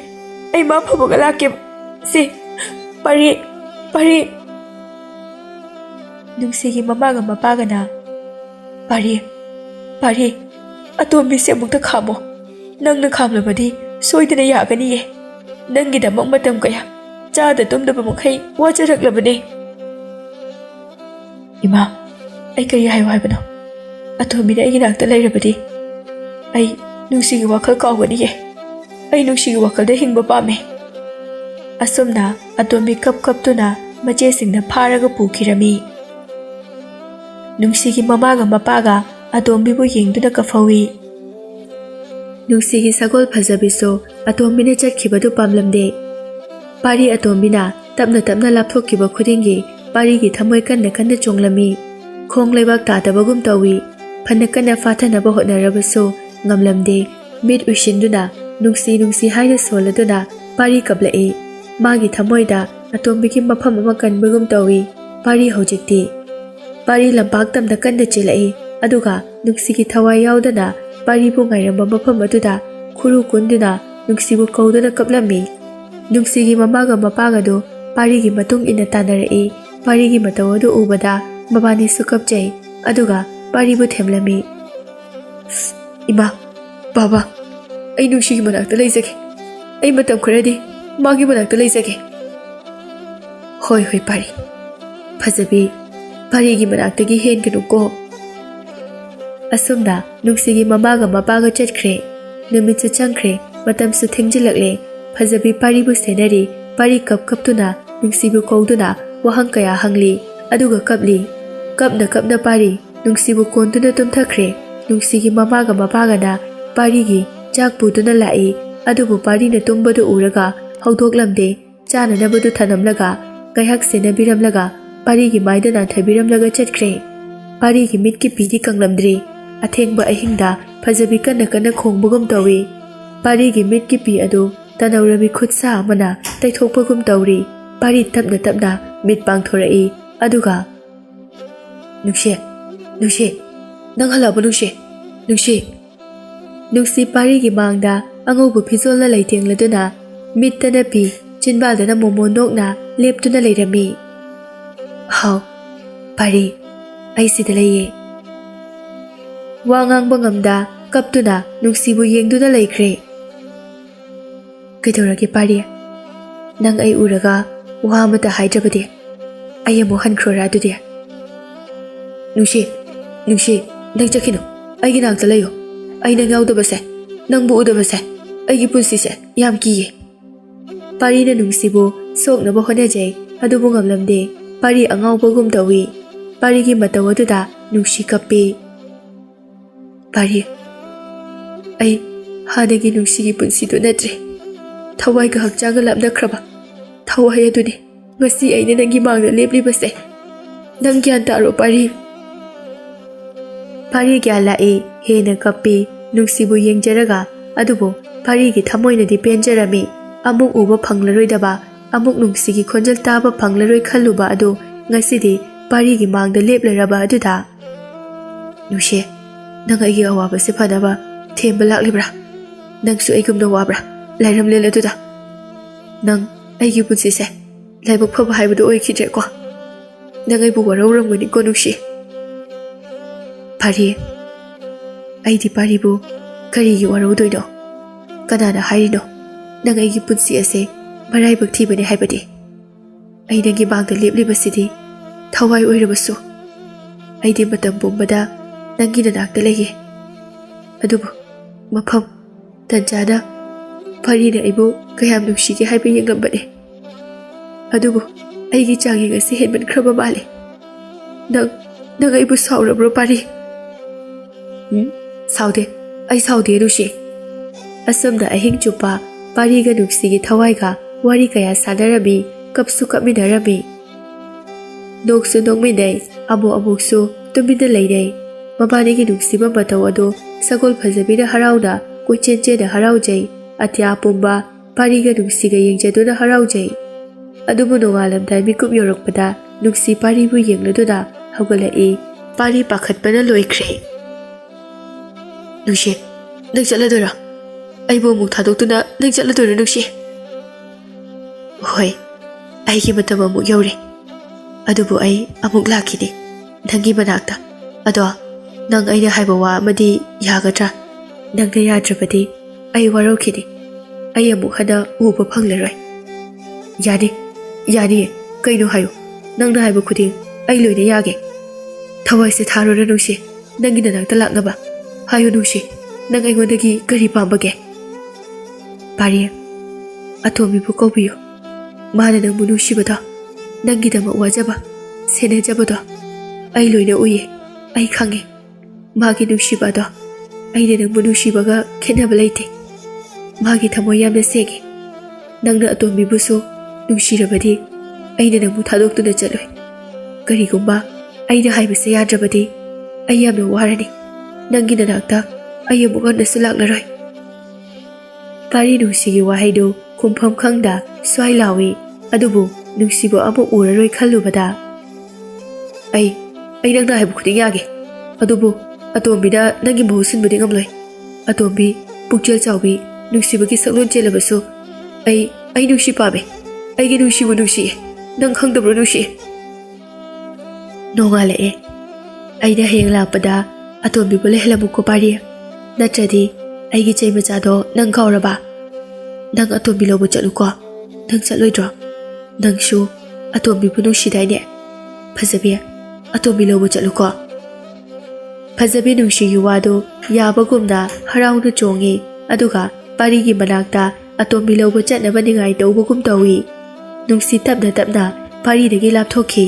ꯑꯩ ꯃꯥ ꯐꯕꯒ ꯂꯥꯛꯀꯦꯕ꯫ ꯄꯥꯔꯤ, ꯄꯥꯔꯤ꯫ ꯅꯨꯡꯁꯤꯒꯤ ꯃꯃꯥꯒ ꯃꯄꯥꯒꯅ, ꯄꯥꯔꯤ, ꯄꯥꯔꯤ, ꯑꯇꯣꯝꯕꯤꯁꯦ ꯑꯃꯨꯛꯇ ꯈꯥꯝꯃꯣ, ꯅꯪꯅ ꯈꯥꯝꯂꯕꯗꯤ ꯁꯣꯏꯗꯅ ꯌꯥꯒꯅꯤꯌꯦ꯫ ꯅꯪꯒꯤꯗꯃꯛ ꯃꯇꯝ ꯀꯌꯥ ꯆꯥꯗ ꯇꯨꯝꯗꯕ ꯃꯈꯩ ꯋꯥꯖꯔꯛꯂꯕꯅꯦ꯫ ꯏꯃꯥ, ꯑꯩ ꯀꯔꯤ ꯍꯥꯏꯌꯨ ꯍꯥꯏꯕꯅꯣ? ꯑꯇꯣꯝꯕꯤꯅ ꯑꯩꯒꯤ ꯅꯥꯛꯇ ꯂꯩꯔꯕꯗꯤ ꯑꯩ ꯅꯨꯡꯁꯤꯒꯤ ꯋꯥꯈꯜ ꯀꯥꯎꯒꯅꯤꯌꯦ꯫ ꯑꯩ ꯅꯨꯡꯁꯤꯒꯤ ꯋꯥꯈꯜꯗ ꯍꯤꯡꯕ ꯄꯥꯝꯃꯦ꯫ ꯑꯁꯨꯝꯅ ꯑꯇꯣꯝꯕꯤ ꯀꯞꯇꯨꯅ ꯃꯆꯦꯁꯤꯡꯅ ꯐꯥꯔꯒ ꯄꯨꯈꯤꯔꯝꯃꯤ꯫ ꯅꯨꯡꯁꯤꯒꯤ ꯃꯃꯥꯒ ꯃꯄꯥꯒ ꯑꯇꯣꯝꯕꯤꯕꯨ ꯌꯦꯡꯗꯨꯅ ꯀꯞꯐꯧꯏ꯫ ꯅꯨꯡꯁꯤꯒꯤ ꯁꯒꯣꯜ ꯐꯖꯕꯤꯁꯨ ꯑꯇꯣꯝꯕꯤꯅ ꯆꯠꯈꯤꯕꯗꯨ ꯄꯥꯝꯂꯝꯗꯦ꯫ ꯄꯥꯔꯤ ꯑꯇꯣꯝꯕꯤꯅ ꯇꯞꯅ ꯇꯞꯅ ꯂꯥꯞꯊꯣꯛꯈꯤꯕ ꯈꯨꯗꯤꯡꯒꯤ ꯄꯥꯔꯤꯒꯤ ꯊꯃꯣꯏ ꯀꯟꯅ ꯀꯟꯅ ꯆꯣꯡꯂꯝꯃꯤ꯫ ꯈꯣꯡ ꯂꯩꯕꯥꯛ ꯇꯥꯗꯕꯒꯨꯝ ꯇꯧꯏ꯫ ꯐꯅ ꯀꯟꯅ ꯐꯥꯊꯅꯕ ꯍꯣꯠꯅꯔꯕꯁꯨ ꯉꯝꯂꯝꯗꯦ꯫ ꯃꯤꯠ ꯎꯏꯁꯤꯟꯗꯨꯅ ꯅꯨꯡꯁꯤ ꯅꯨꯡꯁꯤ ꯍꯥꯏꯅ ꯁꯣꯜꯂꯗꯨꯅ ꯄꯥꯔꯤ ꯀꯞꯂꯛꯏ꯫ ꯃꯥꯒꯤ ꯊꯃꯣꯏꯗ ꯑꯇꯣꯝꯕꯤꯒꯤ ꯃꯐꯝ ꯑꯃ ꯀꯟꯕꯒꯨꯝ ꯇꯧꯏ꯫ ꯄꯥꯔꯤ ꯍꯧꯖꯤꯛꯇꯤ ꯄꯥꯔꯤ ꯂꯝꯄꯥꯛ ꯇꯝꯅ ꯀꯟꯅ ꯆꯦꯜꯂꯛꯏ꯫ ꯑꯗꯨꯒ ꯅꯨꯡꯁꯤꯒꯤ ꯊꯋꯥꯏ ꯌꯥꯎꯗꯅ ꯄꯥꯔꯤꯕꯨ ꯉꯥꯏꯔꯝꯕ ꯃꯐꯝ ꯑꯗꯨꯗ ꯈꯨꯔꯨ ꯀꯨꯟꯗꯨꯅ ꯅꯨꯡꯁꯤꯕꯨ ꯀꯧꯗꯨꯅ ꯀꯞꯂꯝꯃꯤ꯫ ꯅꯨꯡꯁꯤꯒꯤ ꯃꯃꯥꯒ ꯃꯄꯥꯒꯗꯨ ꯄꯥꯔꯤꯒꯤ ꯃꯇꯨꯡ ꯏꯟꯅ ꯇꯥꯟꯅꯔꯛꯏ꯫ ꯄꯥꯔꯤꯒꯤ ꯃꯇꯧ ꯑꯗꯨ ꯎꯕꯗ ꯃꯕꯥꯅꯤꯁꯨ ꯀꯞꯆꯩ꯫ ꯑꯗꯨꯒ ꯄꯥꯔꯤꯕꯨ ꯊꯦꯝꯂꯝꯃꯤ꯫ ꯏꯃꯥ, ꯕꯥꯕꯥ, ꯑꯩ ꯅꯨꯡꯁꯤꯒꯤ ꯃꯅꯥꯛꯇ ꯂꯩꯖꯒꯦ꯫ ꯑꯩ ꯃꯇꯝ ꯈꯔꯗꯤ ꯃꯥꯒꯤ ꯃꯅꯥꯛꯇ ꯂꯩꯖꯒꯦ꯫ ꯍꯣꯏ ꯍꯣꯏ ꯄꯥꯔꯤ, ꯐꯖꯕꯤ, ꯄꯥꯔꯤꯒꯤ ꯃꯅꯥꯛꯇꯒꯤ ꯍꯦꯟꯒꯅꯨꯀꯣ꯫ ꯑꯁꯨꯝꯅ ꯅꯨꯡꯁꯤꯒꯤ ꯃꯃꯥꯒ ꯃꯄꯥꯒ ꯆꯠꯈ꯭ꯔꯦ꯫ ꯅꯨꯃꯤꯠꯁꯨ ꯆꯪꯈ꯭ꯔꯦ, ꯃꯇꯝꯁꯨ ꯊꯦꯡꯖꯤꯜꯂꯛꯂꯦ꯫ ꯐꯖꯕꯤ ꯄꯥꯔꯤꯕꯨ ꯁꯦꯟꯅꯔꯤ꯫ ꯄꯥꯔꯤ ꯀꯞꯇꯨꯅ ꯅꯨꯡꯁꯤꯕꯨ ꯀꯧꯗꯨꯅ ꯋꯥꯍꯪ ꯀꯌꯥ ꯍꯪꯂꯤ꯫ ꯑꯗꯨꯒ ꯀꯞꯂꯤ꯫ ꯀꯞꯅ ꯀꯞꯅ ꯄꯥꯔꯤ ꯅꯨꯡꯁꯤꯕꯨ ꯀꯣꯟꯗꯨꯅ ꯇꯨꯝꯊꯈ꯭ꯔꯦ꯫ ꯅꯨꯡꯁꯤꯒꯤ ꯃꯃꯥꯒ ꯃꯄꯥꯒꯅ ꯄꯥꯔꯤꯒꯤ ꯆꯥꯛ ꯄꯨꯗꯨꯅ ꯂꯥꯛꯏ ꯑꯗꯨꯕꯨ ꯄꯥꯔꯤꯅ ꯇꯨꯝꯕꯗꯨ ꯎꯔꯒ ꯍꯧꯗꯣꯛꯂꯝꯗꯦ ꯆꯥꯅꯅꯕꯗꯨ ꯊꯅꯝꯂꯒ ꯉꯥꯏꯍꯥꯛ ꯁꯦꯟꯅꯕꯤꯔꯝꯂꯒ ꯄꯥꯔꯤꯒꯤ ꯃꯥꯏꯗ ꯅꯥꯟꯊꯕꯤꯔꯝꯂꯒ ꯆꯠꯈ꯭ꯔꯦ ꯄꯥꯔꯤꯒꯤ ꯃꯤꯠꯀꯤ ꯄꯤꯗꯤ ꯀꯪꯂꯝꯗ꯭ꯔꯤ ꯑꯊꯦꯡꯕ ꯑꯍꯤꯡꯗ ꯐꯖꯕꯤ ꯀꯟꯅ ꯀꯟꯅ ꯈꯣꯡꯕꯒꯨꯝ ꯇꯧꯏ ꯄꯥꯔꯤꯒꯤ ꯃꯤꯠꯀꯤ ꯄꯤ ꯑꯗꯨ ꯇꯅꯧꯔꯕꯤ ꯈꯨꯠꯁꯥ ꯑꯃꯅ ꯇꯩꯊꯣꯛꯄꯒꯨꯝ ꯇꯧꯔꯤ ꯄꯥꯔꯤ ꯇꯞꯅ ꯇꯞꯅ ꯃꯤꯠ ꯄꯥꯡꯊꯣꯔꯛꯏ ꯑꯗꯨꯒ ꯅꯨꯡꯁꯤ ꯅꯨꯡꯁꯤ ꯅꯪ ꯍꯜꯂꯛꯑꯕ ꯅꯨꯡꯁꯤ ꯅꯨꯡꯁꯤ ꯄꯥꯔꯤꯒꯤ ꯃꯥꯡꯗ ꯑꯉꯧꯕ ꯐꯤꯖꯣꯜꯅ ꯂꯩꯇꯦꯡꯂꯗꯨꯅ ꯃꯤꯠꯇꯅ ꯄꯤ ꯆꯤꯟꯕꯥꯜꯗꯅ ꯃꯣꯃꯣꯟ ꯅꯣꯛꯅ ꯂꯦꯞꯇꯨꯅ ꯂꯩꯔꯝꯃꯤ ꯍꯥꯎ ꯄꯥꯔꯤ ꯑꯩ ꯁꯤꯗ ꯂꯩꯌꯦ ꯋꯥ ꯉꯥꯡꯕ ꯉꯝꯗ ꯀꯞꯇꯨꯅ ꯅꯨꯡꯁꯤꯕꯨ ꯌꯦꯡꯗꯨꯅ ꯂꯩꯈ꯭ꯔꯦ ꯀꯩꯗꯧꯔꯒꯦ ꯄꯥꯔꯤ ꯅꯪ ꯑꯩ ꯎꯔꯒ ꯋꯥ ꯑꯃꯇ ꯍꯥꯏꯗ꯭ꯔꯕꯗꯤ ꯑꯩ ꯑꯃꯨꯛ ꯍꯟꯈ꯭ꯔꯣꯔꯥ ꯑꯗꯨꯗꯤ ꯅꯨꯡꯁꯤ ꯅꯪ ꯆꯠꯈꯤꯅꯨ ꯑꯩꯒꯤ ꯅꯥꯛꯇ ꯂꯩꯌꯣ ꯑꯩ ꯅꯪ ꯌꯥꯎꯗꯕꯁꯦ ꯅꯪꯕꯨ ꯎꯗꯕꯁꯦ ꯑꯩꯒꯤ ꯄꯨꯟꯁꯤꯁꯦ ꯌꯥꯝ ꯀꯤꯌꯦ ꯄꯥꯔꯤꯅ ꯅꯨꯡꯁꯤꯕꯨ ꯁꯣꯛꯅꯕ ꯍꯣꯠꯅꯖꯩ ꯑꯗꯨꯕꯨ ꯉꯝꯂꯝꯗꯦ ꯄꯥꯔꯤ ꯑꯉꯥꯎꯕꯒꯨꯝ ꯇꯧꯏ ꯄꯥꯔꯤꯒꯤ ꯃꯇꯧ ꯑꯗꯨꯗ ꯅꯨꯡꯁꯤ ꯀꯞꯄꯤ ꯄꯥꯔꯤ ꯑꯩ ꯍꯥꯟꯅꯒꯤ ꯅꯨꯡꯁꯤꯒꯤ ꯄꯨꯟꯁꯤꯗꯨ ꯅꯠꯇ꯭ꯔꯦ ꯊꯋꯥꯏꯒ ꯍꯛꯆꯥꯡꯒ ꯂꯥꯞꯅꯈ꯭ꯔꯕ ꯊꯋꯥꯏ ꯑꯗꯨꯅꯤ ꯉꯁꯤ ꯑꯩꯅ ꯅꯪꯒꯤ ꯃꯥꯡꯗ ꯂꯦꯞꯂꯤꯕꯁꯦ ꯅꯪ ꯒ꯭ꯌꯥꯟ ꯇꯥꯔꯣ ꯄꯥꯔꯤ ꯒ꯭ꯌꯥꯟ ꯂꯥꯛꯏ ꯍꯦꯟꯅ ꯀꯞꯄꯤ ꯅꯨꯡꯁꯤꯕꯨ ꯌꯦꯡꯖꯔꯒ ꯑꯗꯨꯕꯨ ꯄꯥꯔꯤꯒꯤ ꯊꯃꯣꯏꯅꯗꯤ ꯄꯦꯟꯖꯔꯝꯃꯤ ꯑꯃꯨꯛ ꯎꯕ ꯐꯪꯂꯔꯣꯏꯗꯕ ꯑꯃꯨꯛ ꯅꯨꯡꯁꯤꯒꯤ ꯈꯣꯟꯖꯦꯜ ꯇꯥꯕ ꯐꯪꯂꯔꯣꯏ ꯈꯜꯂꯨꯕ ꯑꯗꯨ ꯉꯁꯤꯗꯤ ꯄꯥꯔꯤꯒꯤ ꯃꯥꯡꯗ ꯂꯦꯞꯂꯔꯕ ꯑꯗꯨꯗ ꯅꯨꯡꯁꯤ ꯅꯪ ꯑꯩꯒꯤ ꯑꯋꯥꯕꯁꯦ ꯐꯅꯕ ꯊꯦꯝꯕ ꯂꯥꯛꯂꯤꯕ꯭ꯔꯥ ꯅꯪꯁꯨ ꯑꯩꯒꯨꯝꯅ ꯋꯥꯕ꯭ꯔꯥ ꯂꯥꯏꯔꯝꯂꯦꯜ ꯑꯗꯨꯗ ꯅꯪ ꯑꯩꯒꯤ ꯄꯨꯟꯁꯤꯁꯦ ꯂꯥꯏꯕꯛ ꯐꯕ ꯍꯥꯏꯕꯗꯨ ꯑꯣꯏꯈꯤꯗ꯭ꯔꯦꯀꯣ ꯅꯪ ꯑꯩꯕꯨ ꯋꯥꯔꯧꯔꯝꯒꯅꯤꯀꯣ ꯅꯨꯡꯁꯤ ꯄꯥꯔꯤ ꯑꯩꯗꯤ ꯄꯥꯔꯤꯕꯨ ꯀꯔꯤꯒꯤ ꯋꯥꯔꯧꯗꯣꯏꯅꯣ ꯀꯅꯥꯅ ꯍꯥꯏꯔꯤꯅꯣ ꯅꯪ ꯑꯩꯒꯤ ꯄꯨꯟꯁꯤ ꯑꯁꯦ ꯃꯔꯥꯏꯕꯛ ꯊꯤꯕꯅꯤ ꯍꯥꯏꯕꯗꯤ ꯑꯩ ꯅꯪꯒꯤ ꯃꯥꯡꯗ ꯂꯦꯞꯂꯤꯕꯁꯤꯗꯤ ꯊꯋꯥꯏ ꯑꯣꯏꯔꯕꯁꯨ ꯑꯩꯗꯤ ꯃꯇꯝ ꯄꯨꯝꯕꯗ ꯅꯪꯒꯤ ꯅꯅꯥꯛꯇ ꯂꯩꯌꯦ ꯑꯗꯨꯕꯨ ꯃꯐꯝ ꯇꯟꯖꯥꯅ ꯄꯥꯔꯤꯅ ꯑꯩꯕꯨ ꯀꯌꯥꯝ ꯅꯨꯡꯁꯤꯒꯦ ꯍꯥꯏꯕ ꯌꯦꯡꯂꯝꯕꯅꯤ ꯑꯗꯨꯕꯨ ꯑꯩꯒꯤ ꯆꯥꯡꯌꯦꯡ ꯑꯁꯤ ꯍꯦꯟꯃꯟꯈ꯭ꯔꯕ ꯃꯥꯜꯂꯤ ꯅꯪ ꯑꯩꯕꯨ ꯁꯥꯎꯔꯕ꯭ꯔꯣ ꯄꯥꯔꯤ ꯁꯥꯎꯗꯦ ꯑꯩ ꯁꯥꯎꯗꯦ ꯅꯨꯡꯁꯤ ꯑꯁꯨꯝꯅ ꯑꯍꯤꯡ ꯆꯨꯞꯄ ꯄꯥꯔꯤꯒ ꯅꯨꯡꯁꯤꯒꯤ ꯊꯋꯥꯏꯒ ꯋꯥꯔꯤ ꯀꯌꯥ ꯁꯥꯟꯅꯔꯝꯃꯤ ꯀꯞꯁꯨ ꯀꯞꯃꯤꯟꯅꯔꯝꯃꯤ ꯅꯣꯛꯁꯨ ꯅꯣꯛꯃꯤꯟꯅꯩ ꯑꯃꯨꯛꯁꯨ ꯇꯨꯃꯤꯟꯅ ꯂꯩꯅꯩ ꯃꯕꯥꯅꯤꯒꯤ ꯅꯨꯡꯁꯤꯕ ꯃꯇꯧ ꯑꯗꯨ ꯁꯒꯣꯜ ꯐꯖꯕꯤꯅ ꯍꯔꯥꯎꯅ ꯀꯣꯏꯆꯦꯟ ꯆꯦꯟꯅ ꯍꯔꯥꯎꯖꯩ ꯑꯇꯤꯌꯥ ꯄꯨꯝꯕ ꯄꯥꯔꯤꯒ ꯅꯨꯡꯁꯤꯒ ꯌꯦꯡꯖꯗꯨꯅ ꯍꯔꯥꯎꯖꯩ ꯑꯗꯨꯕꯨ ꯅꯣꯡꯉꯥꯜꯂꯝꯗꯥꯏ ꯃꯤꯀꯨꯞ ꯌꯧꯔꯛꯄꯗ ꯅꯨꯡꯁꯤ ꯄꯥꯔꯤꯕꯨ ꯌꯦꯡꯂꯗꯨꯅ ꯍꯧꯒꯠꯂꯛꯏ ꯄꯥꯔꯤ ꯄꯥꯈꯠꯄꯅ ꯂꯣꯏꯈ꯭ꯔꯦ ꯅꯨꯡꯁꯤ ꯅꯪ ꯆꯠꯂꯗꯣꯏꯔꯣ ꯑꯩꯕꯨ ꯑꯃꯨꯛ ꯊꯥꯗꯣꯛꯇꯨꯅ ꯅꯪ ꯆꯠꯂꯗꯣꯏꯔꯣ ꯅꯨꯡꯁꯤ ꯍꯣꯏ ꯑꯩꯒꯤ ꯃꯇꯝ ꯑꯃꯨꯛ ꯌꯧꯔꯦ ꯑꯗꯨꯕꯨ ꯑꯩ ꯑꯃꯨꯛ ꯂꯥꯛꯈꯤꯅꯤ ꯅꯪꯒꯤ ꯃꯅꯥꯛꯇ ꯑꯗꯣ ꯅꯪ ꯑꯩꯅ ꯍꯥꯏꯕ ꯋꯥ ꯑꯃꯗꯤ ꯌꯥꯒꯗ꯭ꯔꯥ ꯅꯪꯅ ꯌꯥꯗ꯭ꯔꯕꯗꯤ ꯑꯩ ꯋꯥꯔꯧꯈꯤꯅꯤ ꯑꯩ ꯑꯃꯨꯛ ꯍꯟꯅ ꯎꯕ ꯐꯪꯂꯔꯣꯏ ꯌꯥꯅꯤꯌꯦ ꯀꯩꯅꯣ ꯍꯥꯏꯌꯨ ꯅꯪꯅ ꯍꯥꯏꯕ ꯈꯨꯗꯤꯡ ꯑꯩ ꯂꯣꯏꯅ ꯌꯥꯒꯦ ꯊꯋꯥꯏꯁꯦ ꯊꯥꯔꯣꯔ ꯅꯨꯡꯁꯤ ꯅꯪꯒꯤ ꯅꯅꯥꯛꯇ ꯂꯥꯛꯅꯕ ꯍꯥꯏꯌꯨ ꯅꯨꯡꯁꯤ ꯅꯪ ꯑꯩꯉꯣꯟꯗꯒꯤ ꯀꯔꯤ ꯄꯥꯝꯕꯒꯦ ꯄꯥꯔꯤ ꯑꯇꯣꯝꯕꯤꯕꯨ ꯀꯧꯕꯤꯌꯨ ꯃꯥꯅ ꯅꯪꯕꯨ ꯅꯨꯡꯁꯤꯕꯗꯣ ꯅꯪꯒꯤꯗꯃꯛ ꯋꯥꯖꯕ ꯁꯦꯟꯅꯖꯕꯗꯣ ꯑꯩ ꯂꯣꯏꯅ ꯎꯏꯌꯦ ꯑꯩ ꯈꯪꯉꯦ ꯃꯥꯒꯤ ꯅꯨꯡꯁꯤꯕ ꯑꯗꯣ ꯑꯩꯅ ꯅꯪꯕꯨ ꯅꯨꯡꯁꯤꯕꯒ ꯈꯦꯠꯅꯕ ꯂꯩꯇꯦ ꯃꯥꯒꯤ ꯊꯃꯣꯏ ꯌꯥꯝꯅ ꯁꯦꯡꯉꯤ ꯅꯪꯅ ꯑꯇꯣꯝꯕꯤꯕꯨꯁꯨ ꯅꯨꯡꯁꯤꯔꯕꯗꯤ ꯑꯩꯅ ꯅꯪꯕꯨ ꯊꯥꯗꯣꯛꯇꯨꯅ ꯆꯠꯂꯣꯏ ꯀꯔꯤꯒꯨꯝꯕ ꯑꯩꯅ ꯍꯥꯏꯕꯁꯦ ꯌꯥꯗ꯭ꯔꯕꯗꯤ ꯑꯩ ꯌꯥꯝꯅ ꯋꯥꯔꯅꯤ ꯅꯪꯒꯤ ꯅꯅꯥꯛꯇ ꯑꯩ ꯑꯃꯨꯛ ꯍꯟꯅꯁꯨ ꯂꯥꯛꯂꯔꯣꯏ ꯄꯥꯔꯤ ꯅꯨꯡꯁꯤꯒꯤ ꯋꯥꯍꯩꯗꯨ ꯈꯨꯝꯐꯝ ꯈꯪꯗ ꯁ꯭ꯋꯥꯏ ꯂꯥꯎꯏ ꯑꯗꯨꯕꯨ ꯅꯨꯡꯁꯤꯕꯨ ꯑꯃꯨꯛ ꯎꯔꯔꯣꯏ ꯈꯜꯂꯨꯕꯗ ꯑꯩ ꯅꯪꯅ ꯍꯥꯏꯕ ꯈꯨꯗꯤꯡ ꯌꯥꯒꯦ ꯑꯗꯨꯕꯨ ꯑꯇꯣꯝꯕꯤꯅ ꯅꯪꯒꯤ ꯃꯍꯨꯠ ꯁꯤꯟꯕꯗꯤ ꯉꯝꯂꯣꯏ ꯑꯇꯣꯝꯕꯤ ꯄꯨꯛꯆꯦꯜ ꯆꯥꯎꯕꯤ ꯅꯨꯡꯁꯤꯕꯒꯤ ꯁꯛꯂꯣꯟ ꯆꯦꯜꯂꯕꯁꯨ ꯑꯩ ꯅꯨꯡꯁꯤ ꯄꯥꯝꯃꯦ ꯑꯩꯒꯤ ꯅꯨꯡꯁꯤꯕꯨ ꯅꯨꯡꯁꯤꯌꯦ ꯅꯪ ꯈꯪꯗꯕ꯭ꯔꯣ ꯅꯨꯡꯁꯤ ꯅꯣꯡꯉꯥꯜꯂꯛꯑꯦ ꯑꯩꯅ ꯍꯌꯦꯡ ꯂꯥꯛꯄꯗ ꯑꯇꯣꯝꯕꯤꯕꯨ ꯂꯩꯍꯜꯂꯝꯃꯨꯀꯣ ꯄꯥꯔꯤ ꯅꯠꯇ꯭ꯔꯗꯤ ꯑꯩꯒꯤ ꯆꯩ ꯃꯆꯥꯗꯣ ꯅꯪ ꯀꯥꯎꯔꯕ ꯅꯪ ꯑꯇꯣꯝꯕꯤ ꯂꯧꯕ ꯆꯠꯂꯨꯀꯣ ꯅꯪ ꯆꯠꯂꯣꯏꯗ꯭ꯔꯣ ꯅꯪꯁꯨ ꯑꯇꯣꯝꯕꯤꯕꯨ ꯅꯨꯡꯁꯤꯗꯥꯏꯅꯦ ꯐꯖꯕꯤ ꯑꯇꯣꯝꯕꯤ ꯂꯧꯕ ꯆꯠꯂꯨꯀꯣ ꯐꯖꯕꯤ ꯅꯨꯡꯁꯤꯒꯤ ꯋꯥꯗꯨ ꯌꯥꯕꯒꯨꯝꯅ ꯍꯔꯥꯎꯅ ꯆꯣꯡꯉꯤ ꯑꯗꯨꯒ ꯄꯥꯔꯤꯒꯤ ꯃꯅꯥꯛꯇ ꯑꯇꯣꯝꯕꯤ ꯂꯧꯕ ꯆꯠꯅꯕ ꯅꯤꯡꯉꯥꯏ ꯇꯧꯕꯒꯨꯝ ꯇꯧꯏ ꯅꯨꯡꯁꯤ ꯇꯞꯅ ꯇꯞꯅ ꯄꯥꯔꯤꯗꯒꯤ ꯂꯥꯞꯊꯣꯛꯈꯤ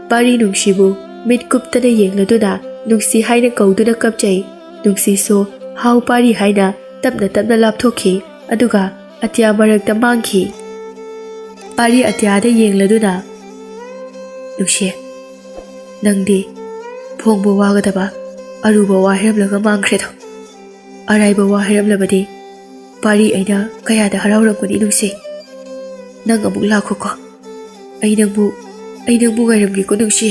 ꯄꯥꯔꯤ ꯅꯨꯡꯁꯤꯕꯨ ꯃꯤꯠ ꯀꯨꯞꯇꯅ ꯌꯦꯡꯂꯗꯨꯅ ꯅꯨꯡꯁꯤ ꯍꯥꯏꯅ ꯀꯧꯗꯨꯅ ꯀꯞꯆꯩ ꯅꯨꯡꯁꯤꯁꯨ ꯍꯥꯎ ꯄꯥꯔꯤ ꯍꯥꯏꯅ ꯇꯞꯅ ꯇꯞꯅ ꯂꯥꯞꯊꯣꯛꯈꯤ ꯑꯗꯨꯒ ꯑꯇꯤꯌꯥ ꯃꯔꯛꯇ ꯃꯥꯡꯈꯤ꯫ ꯄꯥꯔꯤ ꯑꯇꯤꯌꯥꯗ ꯌꯦꯡꯂꯗꯨꯅ ꯅꯨꯡꯁꯤ, ꯅꯪꯗꯤ ꯐꯣꯡꯕ ꯋꯥꯒꯗꯕ ꯑꯔꯨꯕ ꯋꯥ ꯍꯥꯏꯔꯝꯂꯒ ꯃꯥꯡꯈ꯭ꯔꯦꯗꯣ꯫ ꯑꯔꯥꯏꯕ ꯋꯥ ꯍꯥꯏꯔꯝꯂꯕꯗꯤ ꯄꯥꯔꯤ ꯑꯩꯅ ꯀꯌꯥꯗ ꯍꯔꯥꯎꯔꯝꯒꯅꯤ ꯅꯨꯡꯁꯤ꯫ ꯅꯪ ꯑꯃꯨꯛ ꯂꯥꯛꯈꯣꯀꯣ, ꯑꯩ ꯅꯪꯕꯨ ꯉꯥꯏꯔꯝꯒꯦꯀꯣ ꯅꯨꯡꯁꯤ꯫